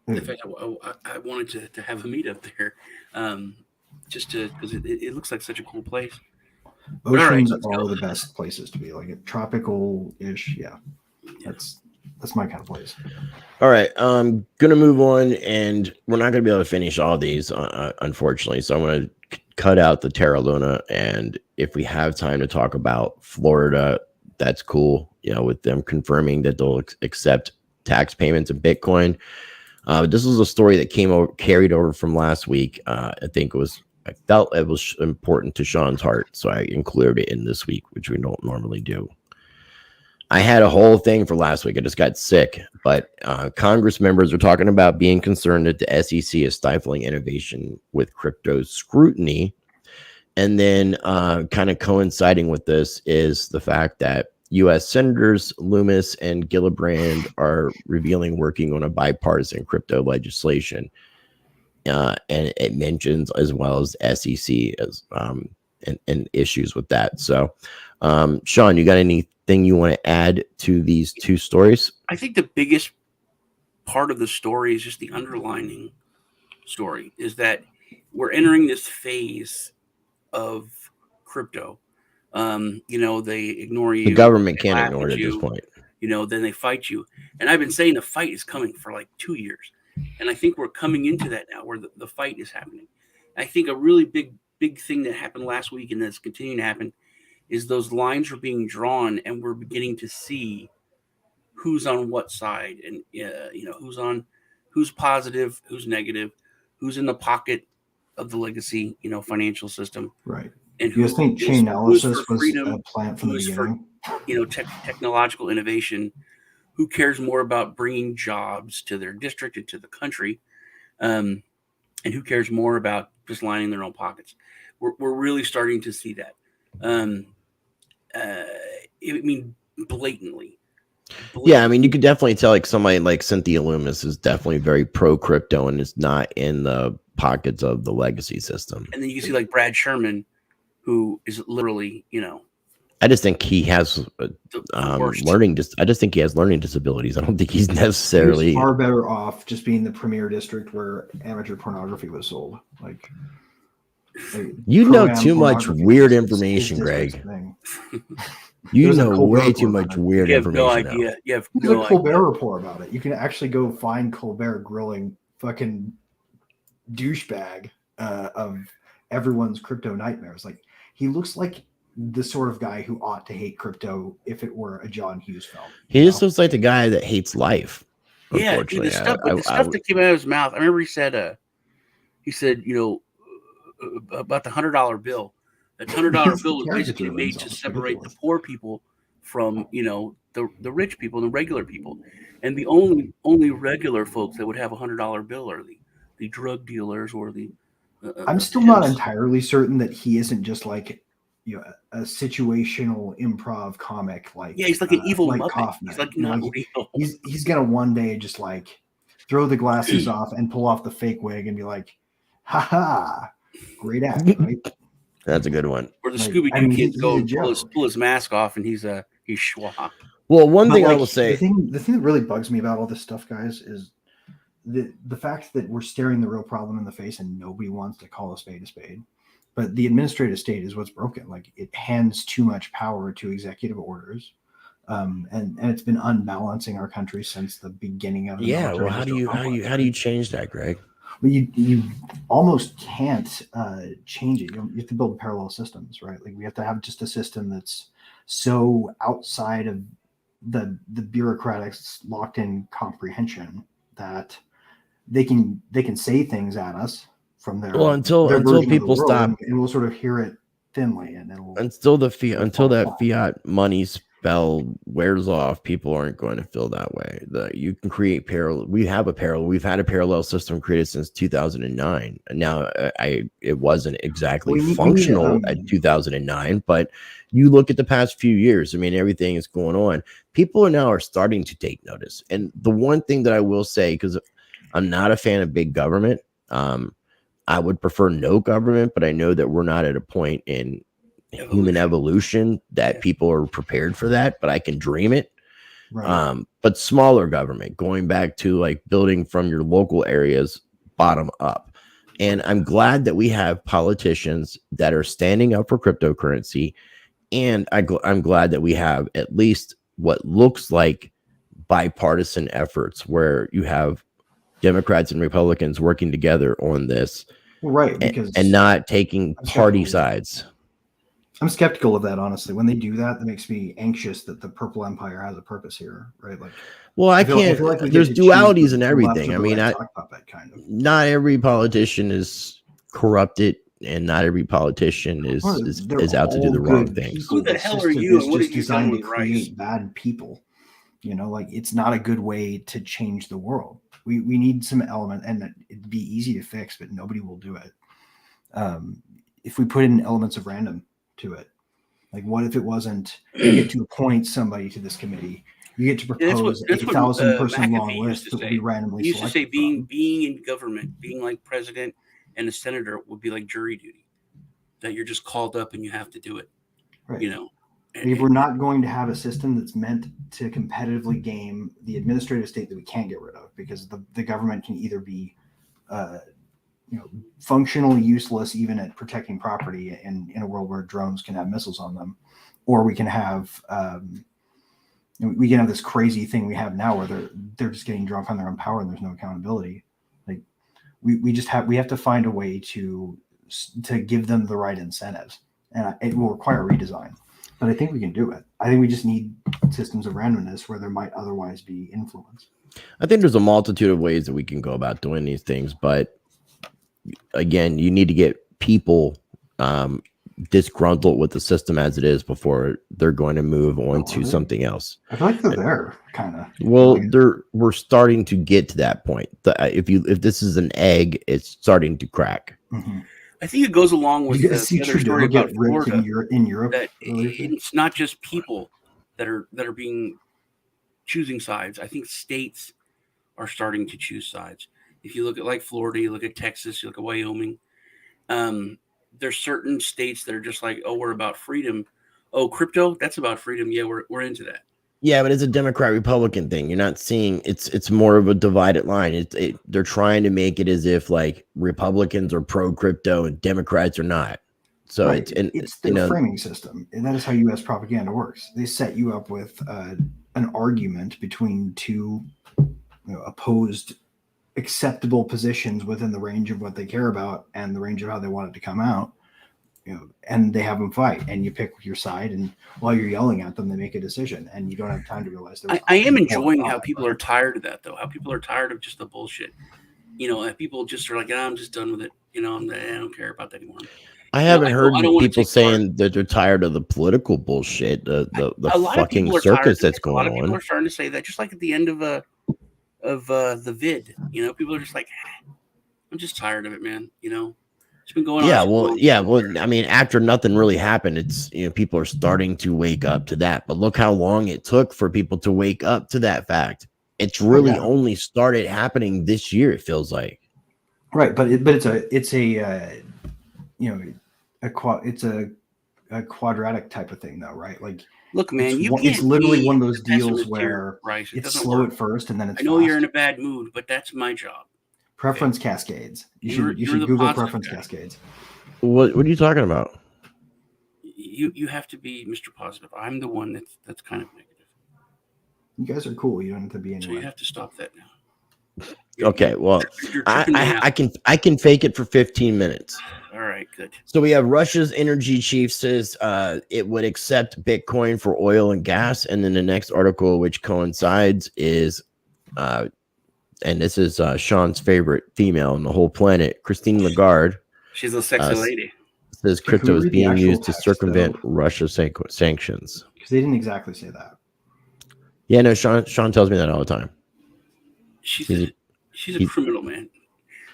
Speaker 2: In fact, I wanted to have a meetup there, just because it looks like such a cool place.
Speaker 3: Oceans are the best places to be, like a tropical-ish. Yeah, that's my kind of place.
Speaker 1: All right, I'm gonna move on, and we're not gonna be able to finish all these, unfortunately. So I'm gonna cut out the Terra Luna, and if we have time to talk about Florida, that's cool. With them confirming that they'll accept tax payments in Bitcoin. This was a story that carried over from last week. I felt it was important to Sean's heart, so I included it in this week, which we don't normally do. I had a whole thing for last week. I just got sick, but Congress members are talking about being concerned that the SEC is stifling innovation with crypto scrutiny. And then kind of coinciding with this is the fact that U.S. Senators Lummis and Gillibrand are revealing working on a bipartisan crypto legislation. And it mentions as well as SEC as and issues with that. So, Sean, you got anything you want to add to these two stories?
Speaker 2: I think the biggest part of the story is just the underlining story is that we're entering this phase of crypto. They ignore you.
Speaker 1: The government can't ignore it at this point.
Speaker 2: Then they fight you. And I've been saying the fight is coming for like 2 years. And I think we're coming into that now where the fight is happening. I think a really big thing that happened last week and that's continuing to happen is those lines are being drawn and we're beginning to see who's on what side and, who's positive, who's negative, who's in the pocket of the legacy, financial system.
Speaker 3: Right.
Speaker 2: And
Speaker 3: you guys think chain analysis was a plan from the beginning?
Speaker 2: Technological innovation. Who cares more about bringing jobs to their district and to the country? And who cares more about just lining their own pockets. We're really starting to see that. I mean, blatantly.
Speaker 1: Yeah, I mean, you could definitely tell like somebody like Cynthia Lummis is definitely very pro crypto and is not in the pockets of the legacy system.
Speaker 2: And then you can see like Brad Sherman, who is literally, you know,
Speaker 1: I just think he has learning. I just think he has learning disabilities. I don't think he's necessarily
Speaker 3: He's far better off just being the premier district where amateur pornography was sold. Like
Speaker 1: you know too much weird information, Greg. You know way too much weird information.
Speaker 2: No idea. You have
Speaker 3: There's a Colbert report about it. You can actually go find Colbert grilling fucking douchebag of everyone's crypto nightmares. Like he looks like the sort of guy who ought to hate crypto if it were a John Hughes film.
Speaker 1: He just looks like the guy that hates life.
Speaker 2: Yeah, dude, the stuff that came out of his mouth. I remember he said, you know, about the $100 bill. That $100 bill was basically made to separate the poor people from, you know, the rich people, the regular people, and the only regular folks that would have $100 bill are the drug dealers or the.
Speaker 3: I'm still not entirely certain that he isn't just like, you know, a situational improv comic. Like
Speaker 2: he's like an evil
Speaker 3: like
Speaker 2: Muppet.
Speaker 3: Kaufman.
Speaker 2: He's like not real.
Speaker 3: He's gonna one day just like throw the glasses off and pull off the fake wig and be like, "Ha ha, great act, right?"
Speaker 1: That's a good one.
Speaker 2: Or the Scooby-Doo kids go pull his mask off and he's schwa.
Speaker 1: Well, one thing I will say,
Speaker 3: the thing that really bugs me about all this stuff, guys, is the fact that we're staring the real problem in the face and nobody wants to call a spade a spade. But the administrative state is what's broken. Like it hands too much power to executive orders, and it's been unbalancing our country since the beginning of.
Speaker 1: Well, how do you change that, Greg?
Speaker 3: Well, you almost can't change it. You have to build parallel systems, right? Like we have to have just a system that's so outside of the bureaucrats' locked-in comprehension that they can say things at us from their
Speaker 1: until people stop,
Speaker 3: and we'll sort of hear it thinly, and
Speaker 1: until that fiat money spell wears off, people aren't going to feel that way. You can create parallel. We've had a parallel system created since 2009. Now, it wasn't exactly functional at 2009, but you look at the past few years. I mean, everything is going on. People are starting to take notice. And the one thing that I will say, because I'm not a fan of big government, I would prefer no government, but I know that we're not at a point in human evolution that people are prepared for that, but I can dream it. Right. But smaller government, going back to like building from your local areas bottom up. And I'm glad that we have politicians that are standing up for cryptocurrency. And I'm glad that we have at least what looks like bipartisan efforts where you have Democrats and Republicans working together on this,
Speaker 3: right?
Speaker 1: And not taking party sides.
Speaker 3: I'm skeptical of that, honestly. When they do that, that makes me anxious that the Purple Empire has a purpose here, right? Like,
Speaker 1: well, I feel like there's dualities in everything. I mean, not every politician is corrupted, and not every politician is out to do the wrong things.
Speaker 2: Who the hell are you? And what are you
Speaker 3: designed to create bad people? You know, like it's not a good way to change the world. We need some element, and it'd be easy to fix, but nobody will do it. If we put in elements of random to it, like what if it wasn't you get to appoint somebody to this committee, you get to propose a 1,000-person long list that will be randomly selected.
Speaker 2: He used to say being in government, being like president and a senator would be like jury duty, that you're just called up and you have to do it.
Speaker 3: Right.
Speaker 2: You know.
Speaker 3: If we're not going to have a system that's meant to competitively game the administrative state that we can't get rid of, because the government can either be, functionally useless even at protecting property in a world where drones can have missiles on them, or we can have this crazy thing we have now where they're just getting drunk on their own power and there's no accountability. Like we have to find a way to give them the right incentives, and it will require redesign. But I think we can do it. I think we just need systems of randomness where there might otherwise be influence.
Speaker 1: I think there's a multitude of ways that we can go about doing these things. But again, you need to get people disgruntled with the system as it is before they're going to move on to something else.
Speaker 3: I feel like they're there, kind of.
Speaker 1: Well, we're starting to get to that point. If this is an egg, it's starting to crack.
Speaker 2: Mm-hmm. I think it goes along with
Speaker 3: You guys see
Speaker 2: the other
Speaker 3: Trudeau
Speaker 2: story about
Speaker 3: get ripped
Speaker 2: Florida.
Speaker 3: in Europe
Speaker 2: That
Speaker 3: earlier today?
Speaker 2: it's not just people that are being choosing sides. I think states are starting to choose sides. If you look at like Florida, you look at Texas, you look at Wyoming. There's certain states that are just like, oh, we're about freedom. Oh, crypto, that's about freedom. Yeah, we're into that.
Speaker 1: Yeah, but it's a Democrat Republican thing. You're not seeing it's more of a divided line. They're trying to make it as if like Republicans are pro crypto and Democrats are not. So
Speaker 3: Right. It's their framing system, and that is how U.S. propaganda works. They set you up with an argument between two opposed acceptable positions within the range of what they care about and the range of how they want it to come out. And they have them fight, and you pick your side, and while you're yelling at them, they make a decision, and you don't have time to realize.
Speaker 2: I am enjoying how people are tired of that, though. How people are tired of just the bullshit. People just are like, I'm just done with it. I don't care about that anymore.
Speaker 1: I haven't heard
Speaker 2: I don't
Speaker 1: people saying that they're tired of the political bullshit, the
Speaker 2: a lot of
Speaker 1: fucking
Speaker 2: people are
Speaker 1: circus
Speaker 2: tired.
Speaker 1: that's going
Speaker 2: on. A lot of people
Speaker 1: on.
Speaker 2: are starting to say that, just like at the end of the vid. People are just like, I'm just tired of it, man. It's been going on.
Speaker 1: Well, I mean, after nothing really happened, it's people are starting to wake up to that. But look how long it took for people to wake up to that fact. It's really only started happening this year. It feels like,
Speaker 3: right? But it's a quadratic type of thing, though, right? Like,
Speaker 2: look, man,
Speaker 3: it's literally one of those deals where it's slow at first and then it's.
Speaker 2: I know you're in a bad mood, but that's my job.
Speaker 3: Preference cascades. You should Google preference cascades.
Speaker 1: What are you talking about?
Speaker 2: You have to be Mr. Positive. I'm the one that's kind of negative.
Speaker 3: You guys are cool. You don't have to be anyway.
Speaker 2: So you have to stop that now.
Speaker 1: Okay, well, I can fake it for 15 minutes.
Speaker 2: All right, good.
Speaker 1: So we have Russia's energy chief says it would accept Bitcoin for oil and gas, and then the next article, which coincides, is and this is Sean's favorite female on the whole planet, Christine Lagarde.
Speaker 2: She's a sexy lady.
Speaker 1: Says crypto is being used to circumvent Russia's sanctions.
Speaker 3: Because they didn't exactly say that.
Speaker 1: Yeah, no, Sean tells me that all the time.
Speaker 2: She's a criminal, man.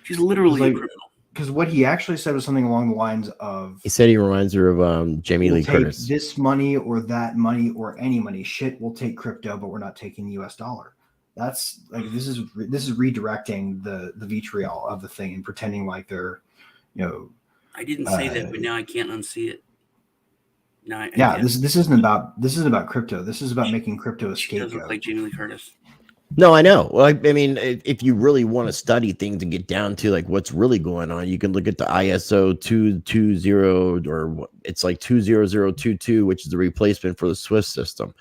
Speaker 2: She's literally a criminal.
Speaker 3: Because what he actually said was something along the lines of...
Speaker 1: He said he reminds her of Jamie Lee Curtis.
Speaker 3: This money or that money or any money. Shit, we'll take crypto, but we're not taking the US dollar. That's like, this is redirecting the vitriol of the thing and pretending like they're,
Speaker 2: I didn't say that, but now I can't unsee it.
Speaker 3: This isn't about crypto. This is about making crypto a scapegoat.
Speaker 2: She does look like Jamie Lee Curtis.
Speaker 1: No, I know. Well, I mean, if you really want to study things and get down to like what's really going on, you can look at the ISO 220 or it's like 20022, which is the replacement for the SWIFT system.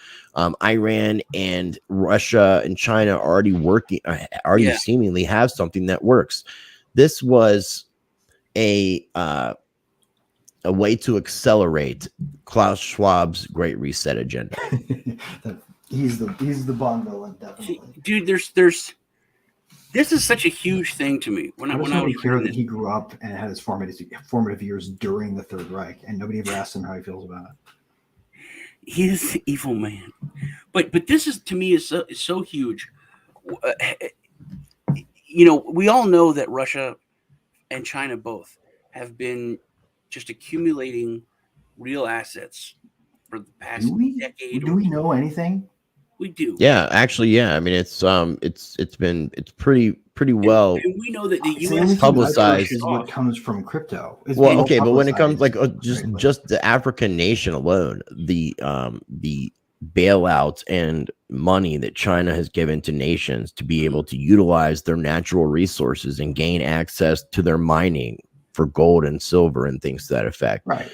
Speaker 1: Iran and Russia and China are already seemingly have something that works. This was a way to accelerate Klaus Schwab's Great Reset agenda.
Speaker 3: He's the Bond villain, definitely.
Speaker 2: Dude, this is such a huge thing to me. When I was
Speaker 3: hearing that he grew up and had his formative years during the Third Reich, and nobody ever asked him how he feels about it.
Speaker 2: He is an evil man, but this is, to me, is so huge. We all know that Russia and China both have been just accumulating real assets for the past decade.
Speaker 3: Do we know anything?
Speaker 2: We do.
Speaker 1: Yeah, actually, yeah. I mean, it's pretty well.
Speaker 2: And we know that the U.S.
Speaker 1: publicized
Speaker 3: is what comes from crypto.
Speaker 1: Well, okay, but when it comes like just the African nation alone, the bailouts and money that China has given to nations to be able to utilize their natural resources and gain access to their mining for gold and silver and things to that effect.
Speaker 3: Right.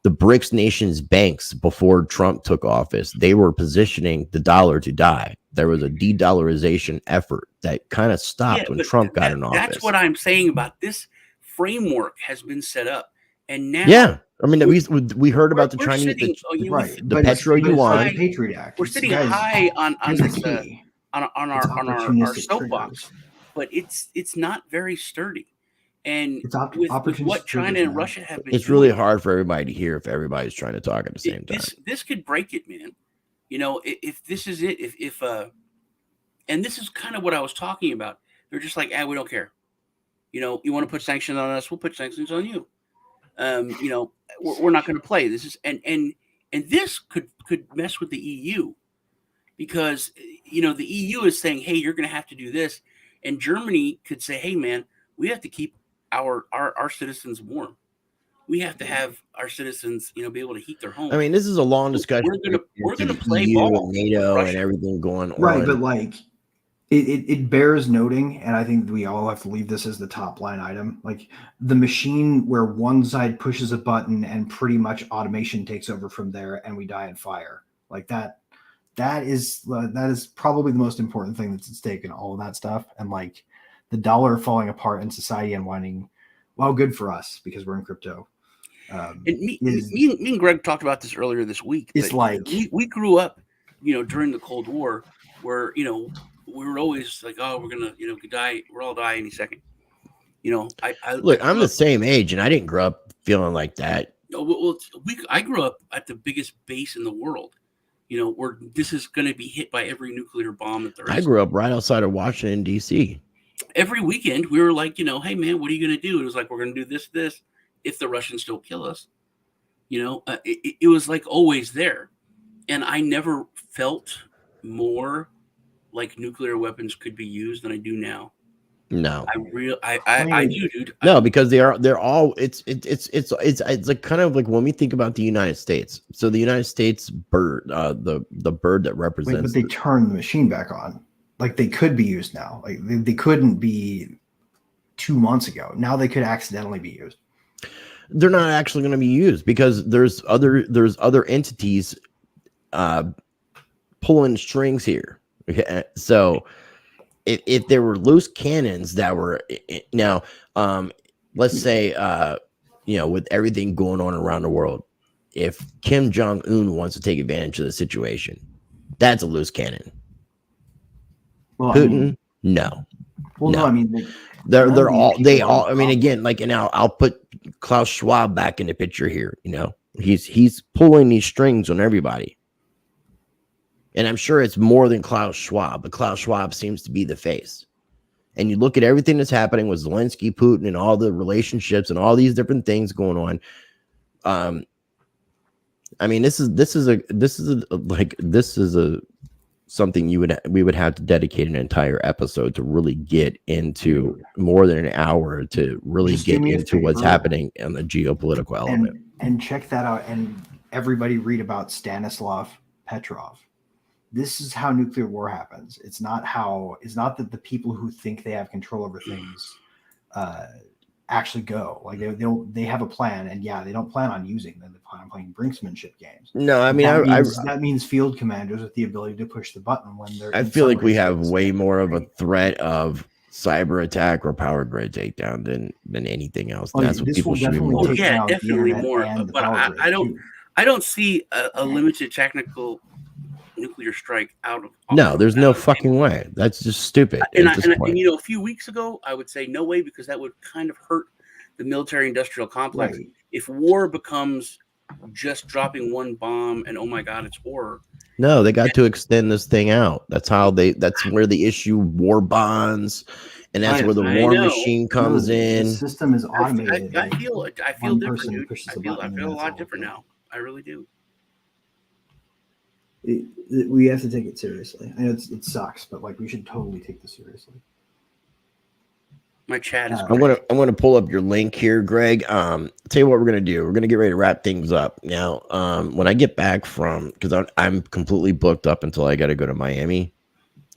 Speaker 1: The BRICS nations banks before Trump took office, they were positioning the dollar to die. There was a de-dollarization effort that kind of stopped when Trump got in office.
Speaker 2: That's what I'm saying about this framework has been set up. And now,
Speaker 1: I mean, we heard about the Chinese, the Petro Yuan.
Speaker 3: Patriot Act.
Speaker 2: We're sitting high on our soapbox, but it's not very sturdy. And with what China and Russia have been
Speaker 1: it's really hard for everybody to hear if everybody's trying to talk at the same time.
Speaker 2: This could break it, man. If this is it, and this is kind of what I was talking about. They're just like, we don't care. You know, you want to put sanctions on us, we'll put sanctions on you. You know, we're not going to play. This is and this could mess with the EU, because you know the EU is saying, hey, you're going to have to do this, and Germany could say, hey, man, we have to keep our citizens warm. We have to have our citizens, you know, be able to heat their homes.
Speaker 1: I mean, this is a long discussion.
Speaker 2: We're gonna
Speaker 1: with
Speaker 2: play
Speaker 1: EU
Speaker 2: ball
Speaker 1: and NATO
Speaker 2: with
Speaker 1: and
Speaker 2: Russia.
Speaker 1: everything going on.
Speaker 3: Right, but like it bears noting, and I think we all have to leave this as the top line item. Like the machine where one side pushes a button and pretty much automation takes over from there, and we die in fire. Like that is probably the most important thing that's at stake in all of that stuff. And like the dollar falling apart in society and whining, well, good for us because we're in crypto.
Speaker 2: And me and Greg talked about this earlier this week.
Speaker 3: It's like
Speaker 2: we grew up, you know, during the Cold War, where you know we were always like, oh, we're gonna, you know, die, we'll all die any second. You know,
Speaker 1: I'm the same age, and I didn't grow up feeling like that.
Speaker 2: Well, I grew up at the biggest base in the world. You know, where this is going to be hit by every nuclear bomb that there is.
Speaker 1: I grew up right outside of Washington, D.C.
Speaker 2: Every weekend, we were like, you know, hey man, what are you going to do? It was like, we're going to do this. If the Russians don't kill us, you know, it was like always there. And I never felt more like nuclear weapons could be used than I do now.
Speaker 1: No,
Speaker 2: I do, dude.
Speaker 1: No, because they're all it's like kind of like when we think about the United States. So the United States bird, the bird that represents.
Speaker 3: But they turned the machine back on. Like they could be used now. Like they couldn't be 2 months ago. Now they could accidentally be used.
Speaker 1: They're not actually going to be used because there's other entities pulling strings here. Okay? So if there were loose cannons that were now, let's say, you know, with everything going on around the world, if Kim Jong-un wants to take advantage of the situation, that's a loose cannon.
Speaker 3: Well,
Speaker 1: Putin,
Speaker 3: I mean,
Speaker 1: no.
Speaker 3: Well, no, I mean,
Speaker 1: they're all. I mean, again, like, and I'll put Klaus Schwab back in the picture here. You know, he's pulling these strings on everybody, and I'm sure it's more than Klaus Schwab, but Klaus Schwab seems to be the face. And you look at everything that's happening with Zelensky, Putin, and all the relationships and all these different things going on. I mean, this is something we would have to dedicate an entire episode to really get into, more than an hour to really
Speaker 3: Just
Speaker 1: get into what's happening in the geopolitical element.
Speaker 3: And check that out. And everybody read about Stanislav Petrov. This is how nuclear war happens. It's not that the people who think they have control over things actually go. Like they have a plan, and yeah, they don't plan on using them. They plan on playing brinksmanship games.
Speaker 1: No, I mean,
Speaker 3: that means field commanders with the ability to push the button when they're.
Speaker 1: I feel like we have way more of a threat of cyber attack or power grid takedown than anything else. That's what people should be more.
Speaker 2: Yeah, definitely more. But I don't see a limited technical nuclear strike out of.
Speaker 1: No, there's no fucking way. That's just stupid.
Speaker 2: And you know, a few weeks ago, I would say no way, because that would kind of hurt the military-industrial complex. Right. If war becomes just dropping one bomb and oh my god, it's horror.
Speaker 1: No, they got to extend this thing out. That's where the issue war bonds, and that's where the war machine comes in.
Speaker 3: The system is automated.
Speaker 2: I feel different, dude. I feel a lot different now. I really do.
Speaker 3: We have to take it seriously. I know it sucks, but like we should totally take this seriously.
Speaker 2: My chat is.
Speaker 1: I'm gonna pull up your link here, Greg. Tell you what we're gonna do. We're gonna get ready to wrap things up now. When I get back from, because I'm completely booked up until I got to go to Miami.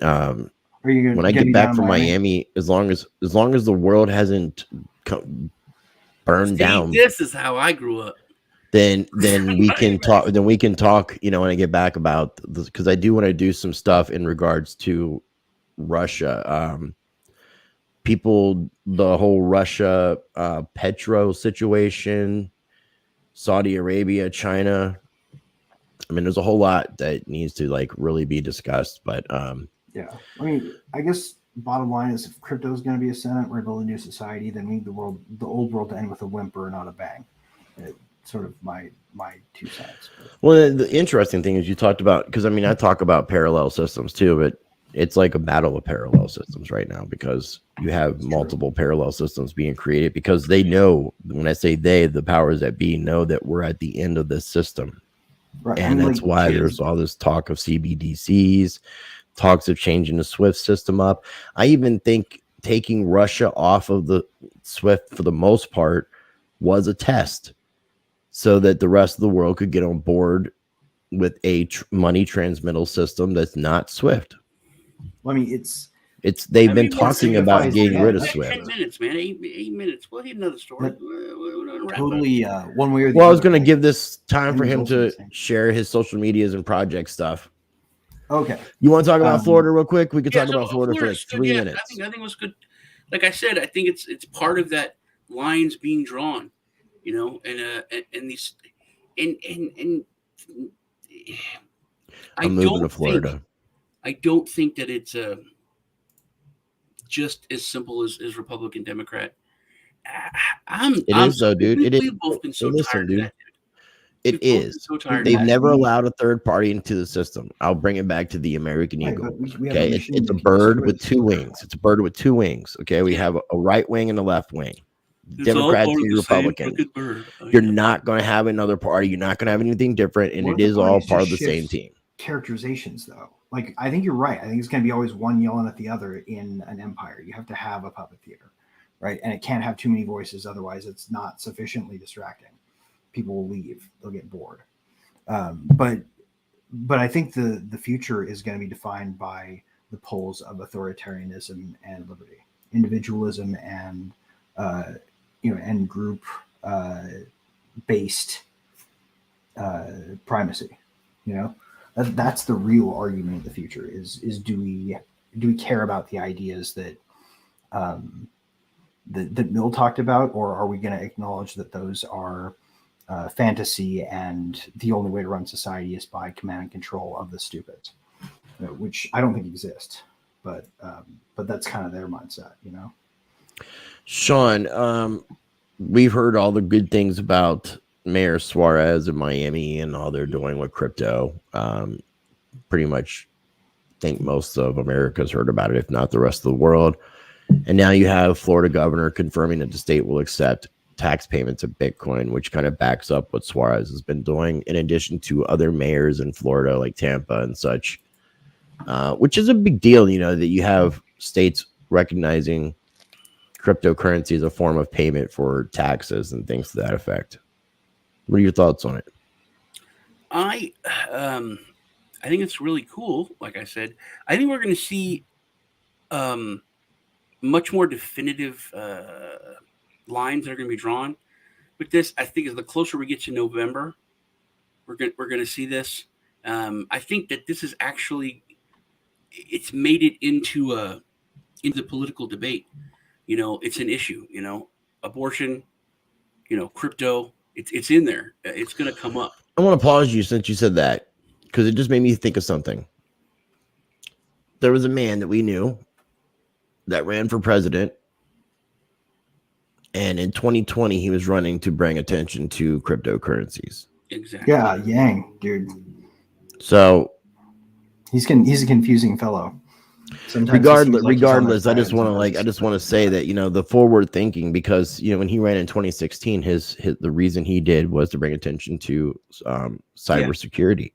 Speaker 1: When I get back from Miami, as long as the world hasn't burned down.
Speaker 2: This is how I grew up.
Speaker 1: Then we can talk. Then we can talk. You know, when I get back about this, because I do want to do some stuff in regards to Russia. People, the whole Russia petro situation, Saudi Arabia, China. I mean, there's a whole lot that needs to like really be discussed. But
Speaker 3: yeah, I mean, I guess bottom line is, if crypto is going to be ascendant, we're building a new society, then we need the old world to end with a whimper, not a bang. Sort of my 2 cents.
Speaker 1: Well, the interesting thing is you talked about, because I mean, I talk about parallel systems too, but It's like a battle of parallel systems right now because you have multiple parallel systems being created because they know, when I say they, the powers that be know that we're at the end of this system.
Speaker 3: Right.
Speaker 1: And that's why there's all this talk of CBDCs, talks of changing the SWIFT system up. I even think taking Russia off of the SWIFT for the most part was a test so that the rest of the world could get on board with a money transmittal system that's not SWIFT.
Speaker 3: Well, I mean,
Speaker 1: they've been talking about getting rid of SWIFT.
Speaker 2: 10 minutes, man. 8 minutes. We'll hit another story.
Speaker 3: Totally, one way or the other.
Speaker 1: Well, I was going to give this time for him to share his social medias and project stuff.
Speaker 3: Okay.
Speaker 1: You want to talk about Florida real quick? We could talk about Florida for like 3
Speaker 2: good,
Speaker 1: minutes.
Speaker 2: I think it was good. Like I said, I think it's part of that lines being drawn, you know, and these and
Speaker 1: I'm moving to Florida.
Speaker 2: I don't think that it's just as simple as Republican Democrat.
Speaker 1: It is though, dude. It is.
Speaker 2: We've both been so tired
Speaker 1: dude.
Speaker 2: of that.
Speaker 1: It is.
Speaker 2: So tired.
Speaker 1: They've never allowed a third party into the system. I'll bring it back to the American eagle. Okay, it's a bird with two wings. It's a bird with two wings. Okay, we have a right wing and a left wing. Democrats and Republicans. You're not going to have another party. You're not going to have anything different, and it is all part of the same team.
Speaker 3: Characterizations, though, like I think you're right. I think it's going to be always one yelling at the other in an empire. You have to have a puppet theater, right? And it can't have too many voices, otherwise it's not sufficiently distracting. People will leave; they'll get bored. But I think the future is going to be defined by the poles of authoritarianism and liberty, individualism and and group based primacy. You know, that's the real argument of the future. Is do we care about the ideas that that Mill talked about, or are we going to acknowledge that those are fantasy and the only way to run society is by command and control of the stupid, which I don't think exist, but that's kind of their mindset, you know.
Speaker 1: Sean, we've heard all the good things about Mayor Suarez in Miami and all they're doing with crypto. Pretty much think most of America's heard about it, if not the rest of the world. And now you have Florida governor confirming that the state will accept tax payments of Bitcoin, which kind of backs up what Suarez has been doing, in addition to other mayors in Florida like Tampa and such, which is a big deal, you know, that you have states recognizing cryptocurrency as a form of payment for taxes and things to that effect. What are your thoughts on it?
Speaker 2: I think it's really cool. Like I said, I think we're going to see much more definitive lines that are going to be drawn with this. I think as the closer we get to November, we're going to see this. I think that this is actually, it's made it into the political debate. You know, it's an issue. You know, abortion. You know, crypto. It's in there. It's going to come up.
Speaker 1: I want to pause you since you said that, because it just made me think of something. There was a man that we knew that ran for president, and in 2020 he was running to bring attention to cryptocurrencies.
Speaker 2: Exactly.
Speaker 3: Yeah, Yang, dude.
Speaker 1: So
Speaker 3: he's a confusing fellow. Sometimes
Speaker 1: regardless, I just want to say that, you know, the forward thinking, because, you know, when he ran in 2016, the reason he did was to bring attention to cybersecurity.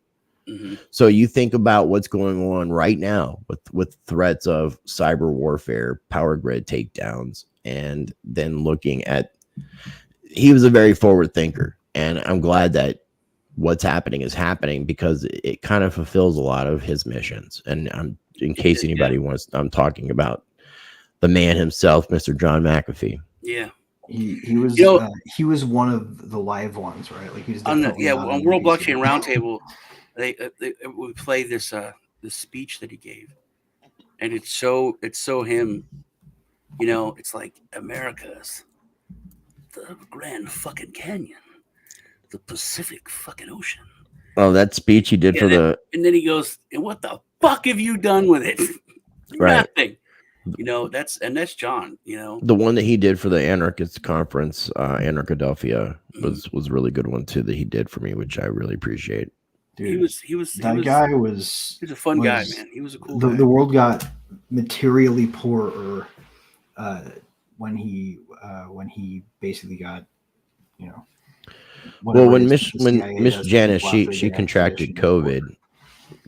Speaker 2: Yeah. Mm-hmm.
Speaker 1: So you think about what's going on right now with threats of cyber warfare, power grid takedowns, and then looking at, he was a very forward thinker, and I'm glad that what's happening is happening, because it kind of fulfills a lot of his missions. And in case anybody wants, I'm talking about the man himself, Mr. John McAfee.
Speaker 2: Yeah.
Speaker 3: He was, you know, he was one of the live ones, right? Like he was
Speaker 2: on World Blockchain Roundtable. They would play this speech that he gave, and it's so him. You know, it's like America's the Grand fucking Canyon, the Pacific fucking Ocean.
Speaker 1: Oh, that speech he did
Speaker 2: and then he goes, and what the fuck have you done with it?
Speaker 1: Right.
Speaker 2: Nothing. You know, that's John, you know.
Speaker 1: The one that he did for the Anarchist conference, Anarchadelphia, was a really good one too, that he did for me, which I really appreciate.
Speaker 3: Dude,
Speaker 2: he was
Speaker 3: guy was.
Speaker 2: He was a fun guy, man. He was a cool
Speaker 3: the,
Speaker 2: guy.
Speaker 3: The world got materially poorer when he basically got, you know.
Speaker 1: Well, when Miss
Speaker 3: does
Speaker 1: Janice,
Speaker 3: to
Speaker 1: she
Speaker 3: get
Speaker 1: contracted
Speaker 3: expedition report.
Speaker 1: COVID.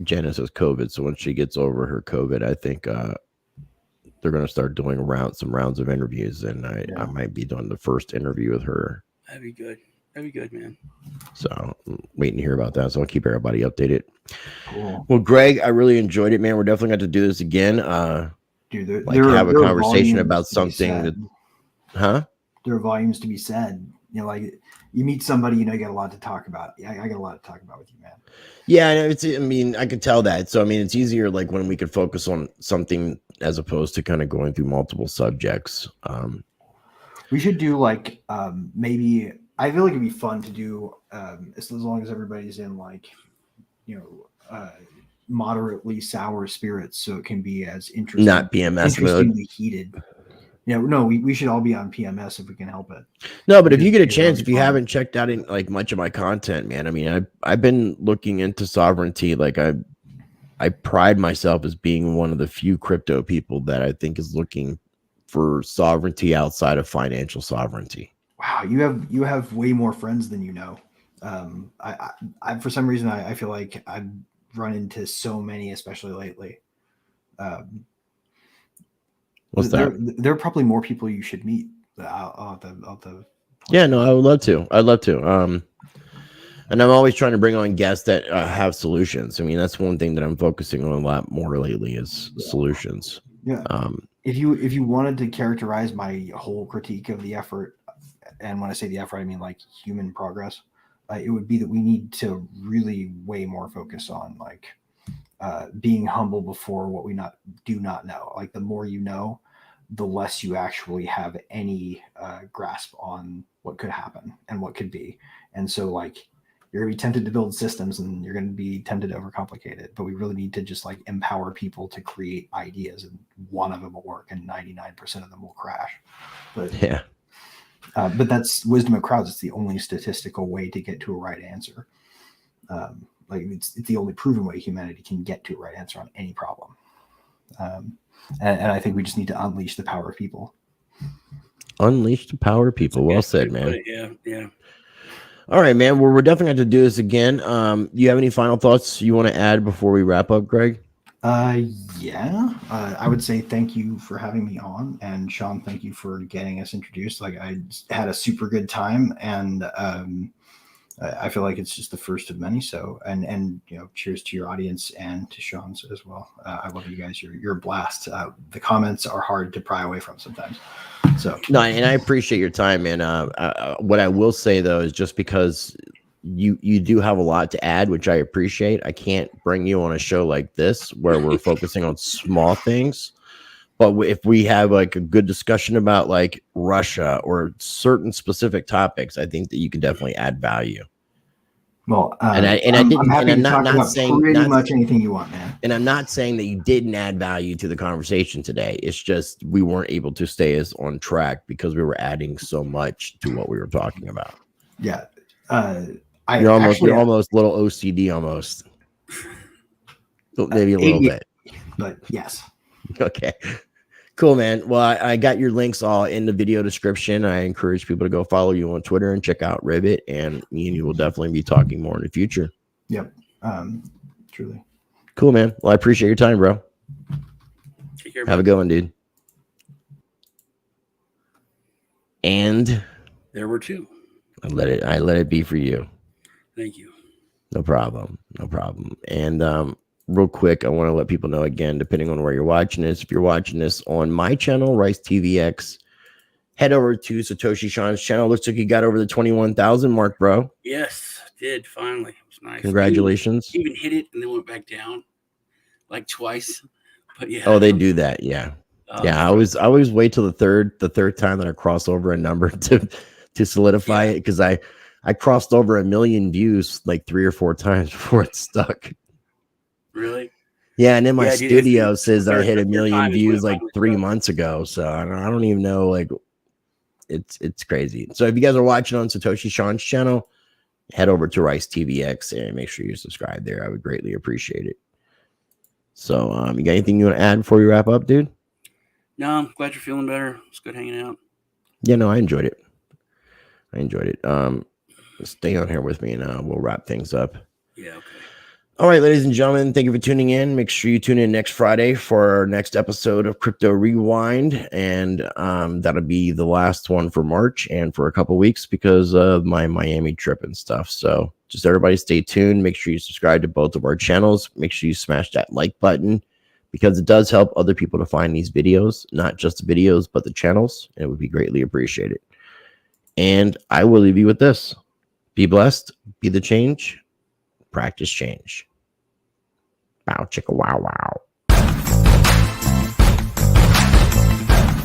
Speaker 1: Janice has COVID, so when she gets over her COVID, I think they're going to start doing some rounds of interviews, and I might be doing the first interview with her.
Speaker 2: That'd be good. That'd be good, man.
Speaker 1: So I'm waiting to hear about that. So I'll keep everybody updated.
Speaker 3: Cool.
Speaker 1: Well, Greg, I really enjoyed it, man. We're definitely going to do this again.
Speaker 3: Dude,
Speaker 1: have a conversation about something that,
Speaker 3: there are volumes to be said. You know, like you meet somebody, you know, you got a lot to talk about. I got a lot to talk about with you, man.
Speaker 1: Yeah, I mean, I could tell that. So, I mean, it's easier like when we could focus on something as opposed to kind of going through multiple subjects.
Speaker 3: We should do like maybe. I feel like it'd be fun to do as long as everybody's in like, you know, moderately sour spirits, so it can be as interesting.
Speaker 1: Not PMS mode.
Speaker 3: Heated. Yeah, no, we should all be on PMS if we can help it.
Speaker 1: No, but if you get a chance, if you haven't checked out like much of my content, man, I mean, I've been looking into sovereignty. Like I pride myself as being one of the few crypto people that I think is looking for sovereignty outside of financial sovereignty.
Speaker 3: Wow, you have way more friends than you know. I for some reason I feel like I've run into so many, especially lately.
Speaker 1: What's that?
Speaker 3: There are probably more people you should meet.
Speaker 1: Yeah, no, I would love to. I'd love to. And I'm always trying to bring on guests that have solutions. I mean, that's one thing that I'm focusing on a lot more lately is solutions.
Speaker 3: Yeah. If you wanted to characterize my whole critique of the effort, and when I say the effort, I mean like human progress, it would be that we need to really way more focus on like being humble before what we do not know. Like the more you know, the less you actually have any grasp on what could happen and what could be. And so like you're gonna be tempted to build systems and you're gonna be tempted to overcomplicate it. But we really need to just like empower people to create ideas, and one of them will work and 99% of them will crash. But
Speaker 1: yeah.
Speaker 3: But that's wisdom of crowds. It's the only statistical way to get to a right answer. Like it's the only proven way humanity can get to a right answer on any problem. And I think we just need to unleash the power of people.
Speaker 1: Unleash the power of people. Well said, man.
Speaker 2: Yeah.
Speaker 1: All right, man. Well, we're definitely going to do this again. You have any final thoughts you want to add before we wrap up, Greg?
Speaker 3: Yeah. I would say thank you for having me on, and Sean, thank you for getting us introduced. Like I had a super good time, and I feel like it's just the first of many. So, and you know, cheers to your audience and to Sean's as well. I love you guys. You're a blast. The comments are hard to pry away from sometimes. So
Speaker 1: no, and I appreciate your time, man. What I will say though is just because you do have a lot to add, which I appreciate. I can't bring you on a show like this where we're focusing on small things. But if we have like a good discussion about like Russia or certain specific topics, I think that you can definitely add value.
Speaker 3: Well,
Speaker 1: I'm not saying
Speaker 3: pretty much anything you want, man.
Speaker 1: And I'm not saying that you didn't add value to the conversation today. It's just we weren't able to stay as on track because we were adding so much to what we were talking about.
Speaker 3: Yeah,
Speaker 1: you're almost a little OCD, almost maybe a little bit,
Speaker 3: but yes.
Speaker 1: Okay. Cool, man. Well, I got your links all in the video description. I encourage people to go follow you on Twitter and check out Rivet, and me and you will definitely be talking more in the future.
Speaker 3: Yep. Truly.
Speaker 1: Cool, man. Well, I appreciate your time, bro.
Speaker 2: Take care,
Speaker 1: Have a good one, dude. And
Speaker 2: there were two.
Speaker 1: I let it be for you.
Speaker 2: Thank you.
Speaker 1: No problem. And real quick, I want to let people know again, depending on where you're watching this, if you're watching this on my channel, Rice TVX, head over to Satoshi Sean's channel. Looks like you got over the 21,000 mark, bro.
Speaker 2: Yes, did finally. It was nice.
Speaker 1: Congratulations.
Speaker 2: Even hit it and then went back down like twice. But yeah.
Speaker 1: Oh, they do that. Yeah. Yeah. I always wait till the third time that I cross over a number to solidify it, because I crossed over 1 million views like 3 or 4 times before it stuck.
Speaker 2: Really?
Speaker 1: Yeah, and then my studio says that I hit 1 million views like 3 months ago. So I don't even know. Like, it's crazy. So if you guys are watching on Satoshi Sean's channel, head over to Rice TVX and make sure you subscribe there. I would greatly appreciate it. So, you got anything you want to add before we wrap up, dude?
Speaker 2: No, I'm glad you're feeling better. It's good hanging out.
Speaker 1: Yeah, no, I enjoyed it. Stay on here with me and we'll wrap things up.
Speaker 2: Yeah, okay.
Speaker 1: All right, ladies and gentlemen, thank you for tuning in. Make sure you tune in next Friday for our next episode of Crypto Rewind. And that'll be the last one for March and for a couple weeks because of my Miami trip and stuff. So just everybody stay tuned. Make sure you subscribe to both of our channels. Make sure you smash that like button because it does help other people to find these videos, not just the videos, but the channels. It would be greatly appreciated. And I will leave you with this. Be blessed, be the change, practice change. Bow chicka wow wow.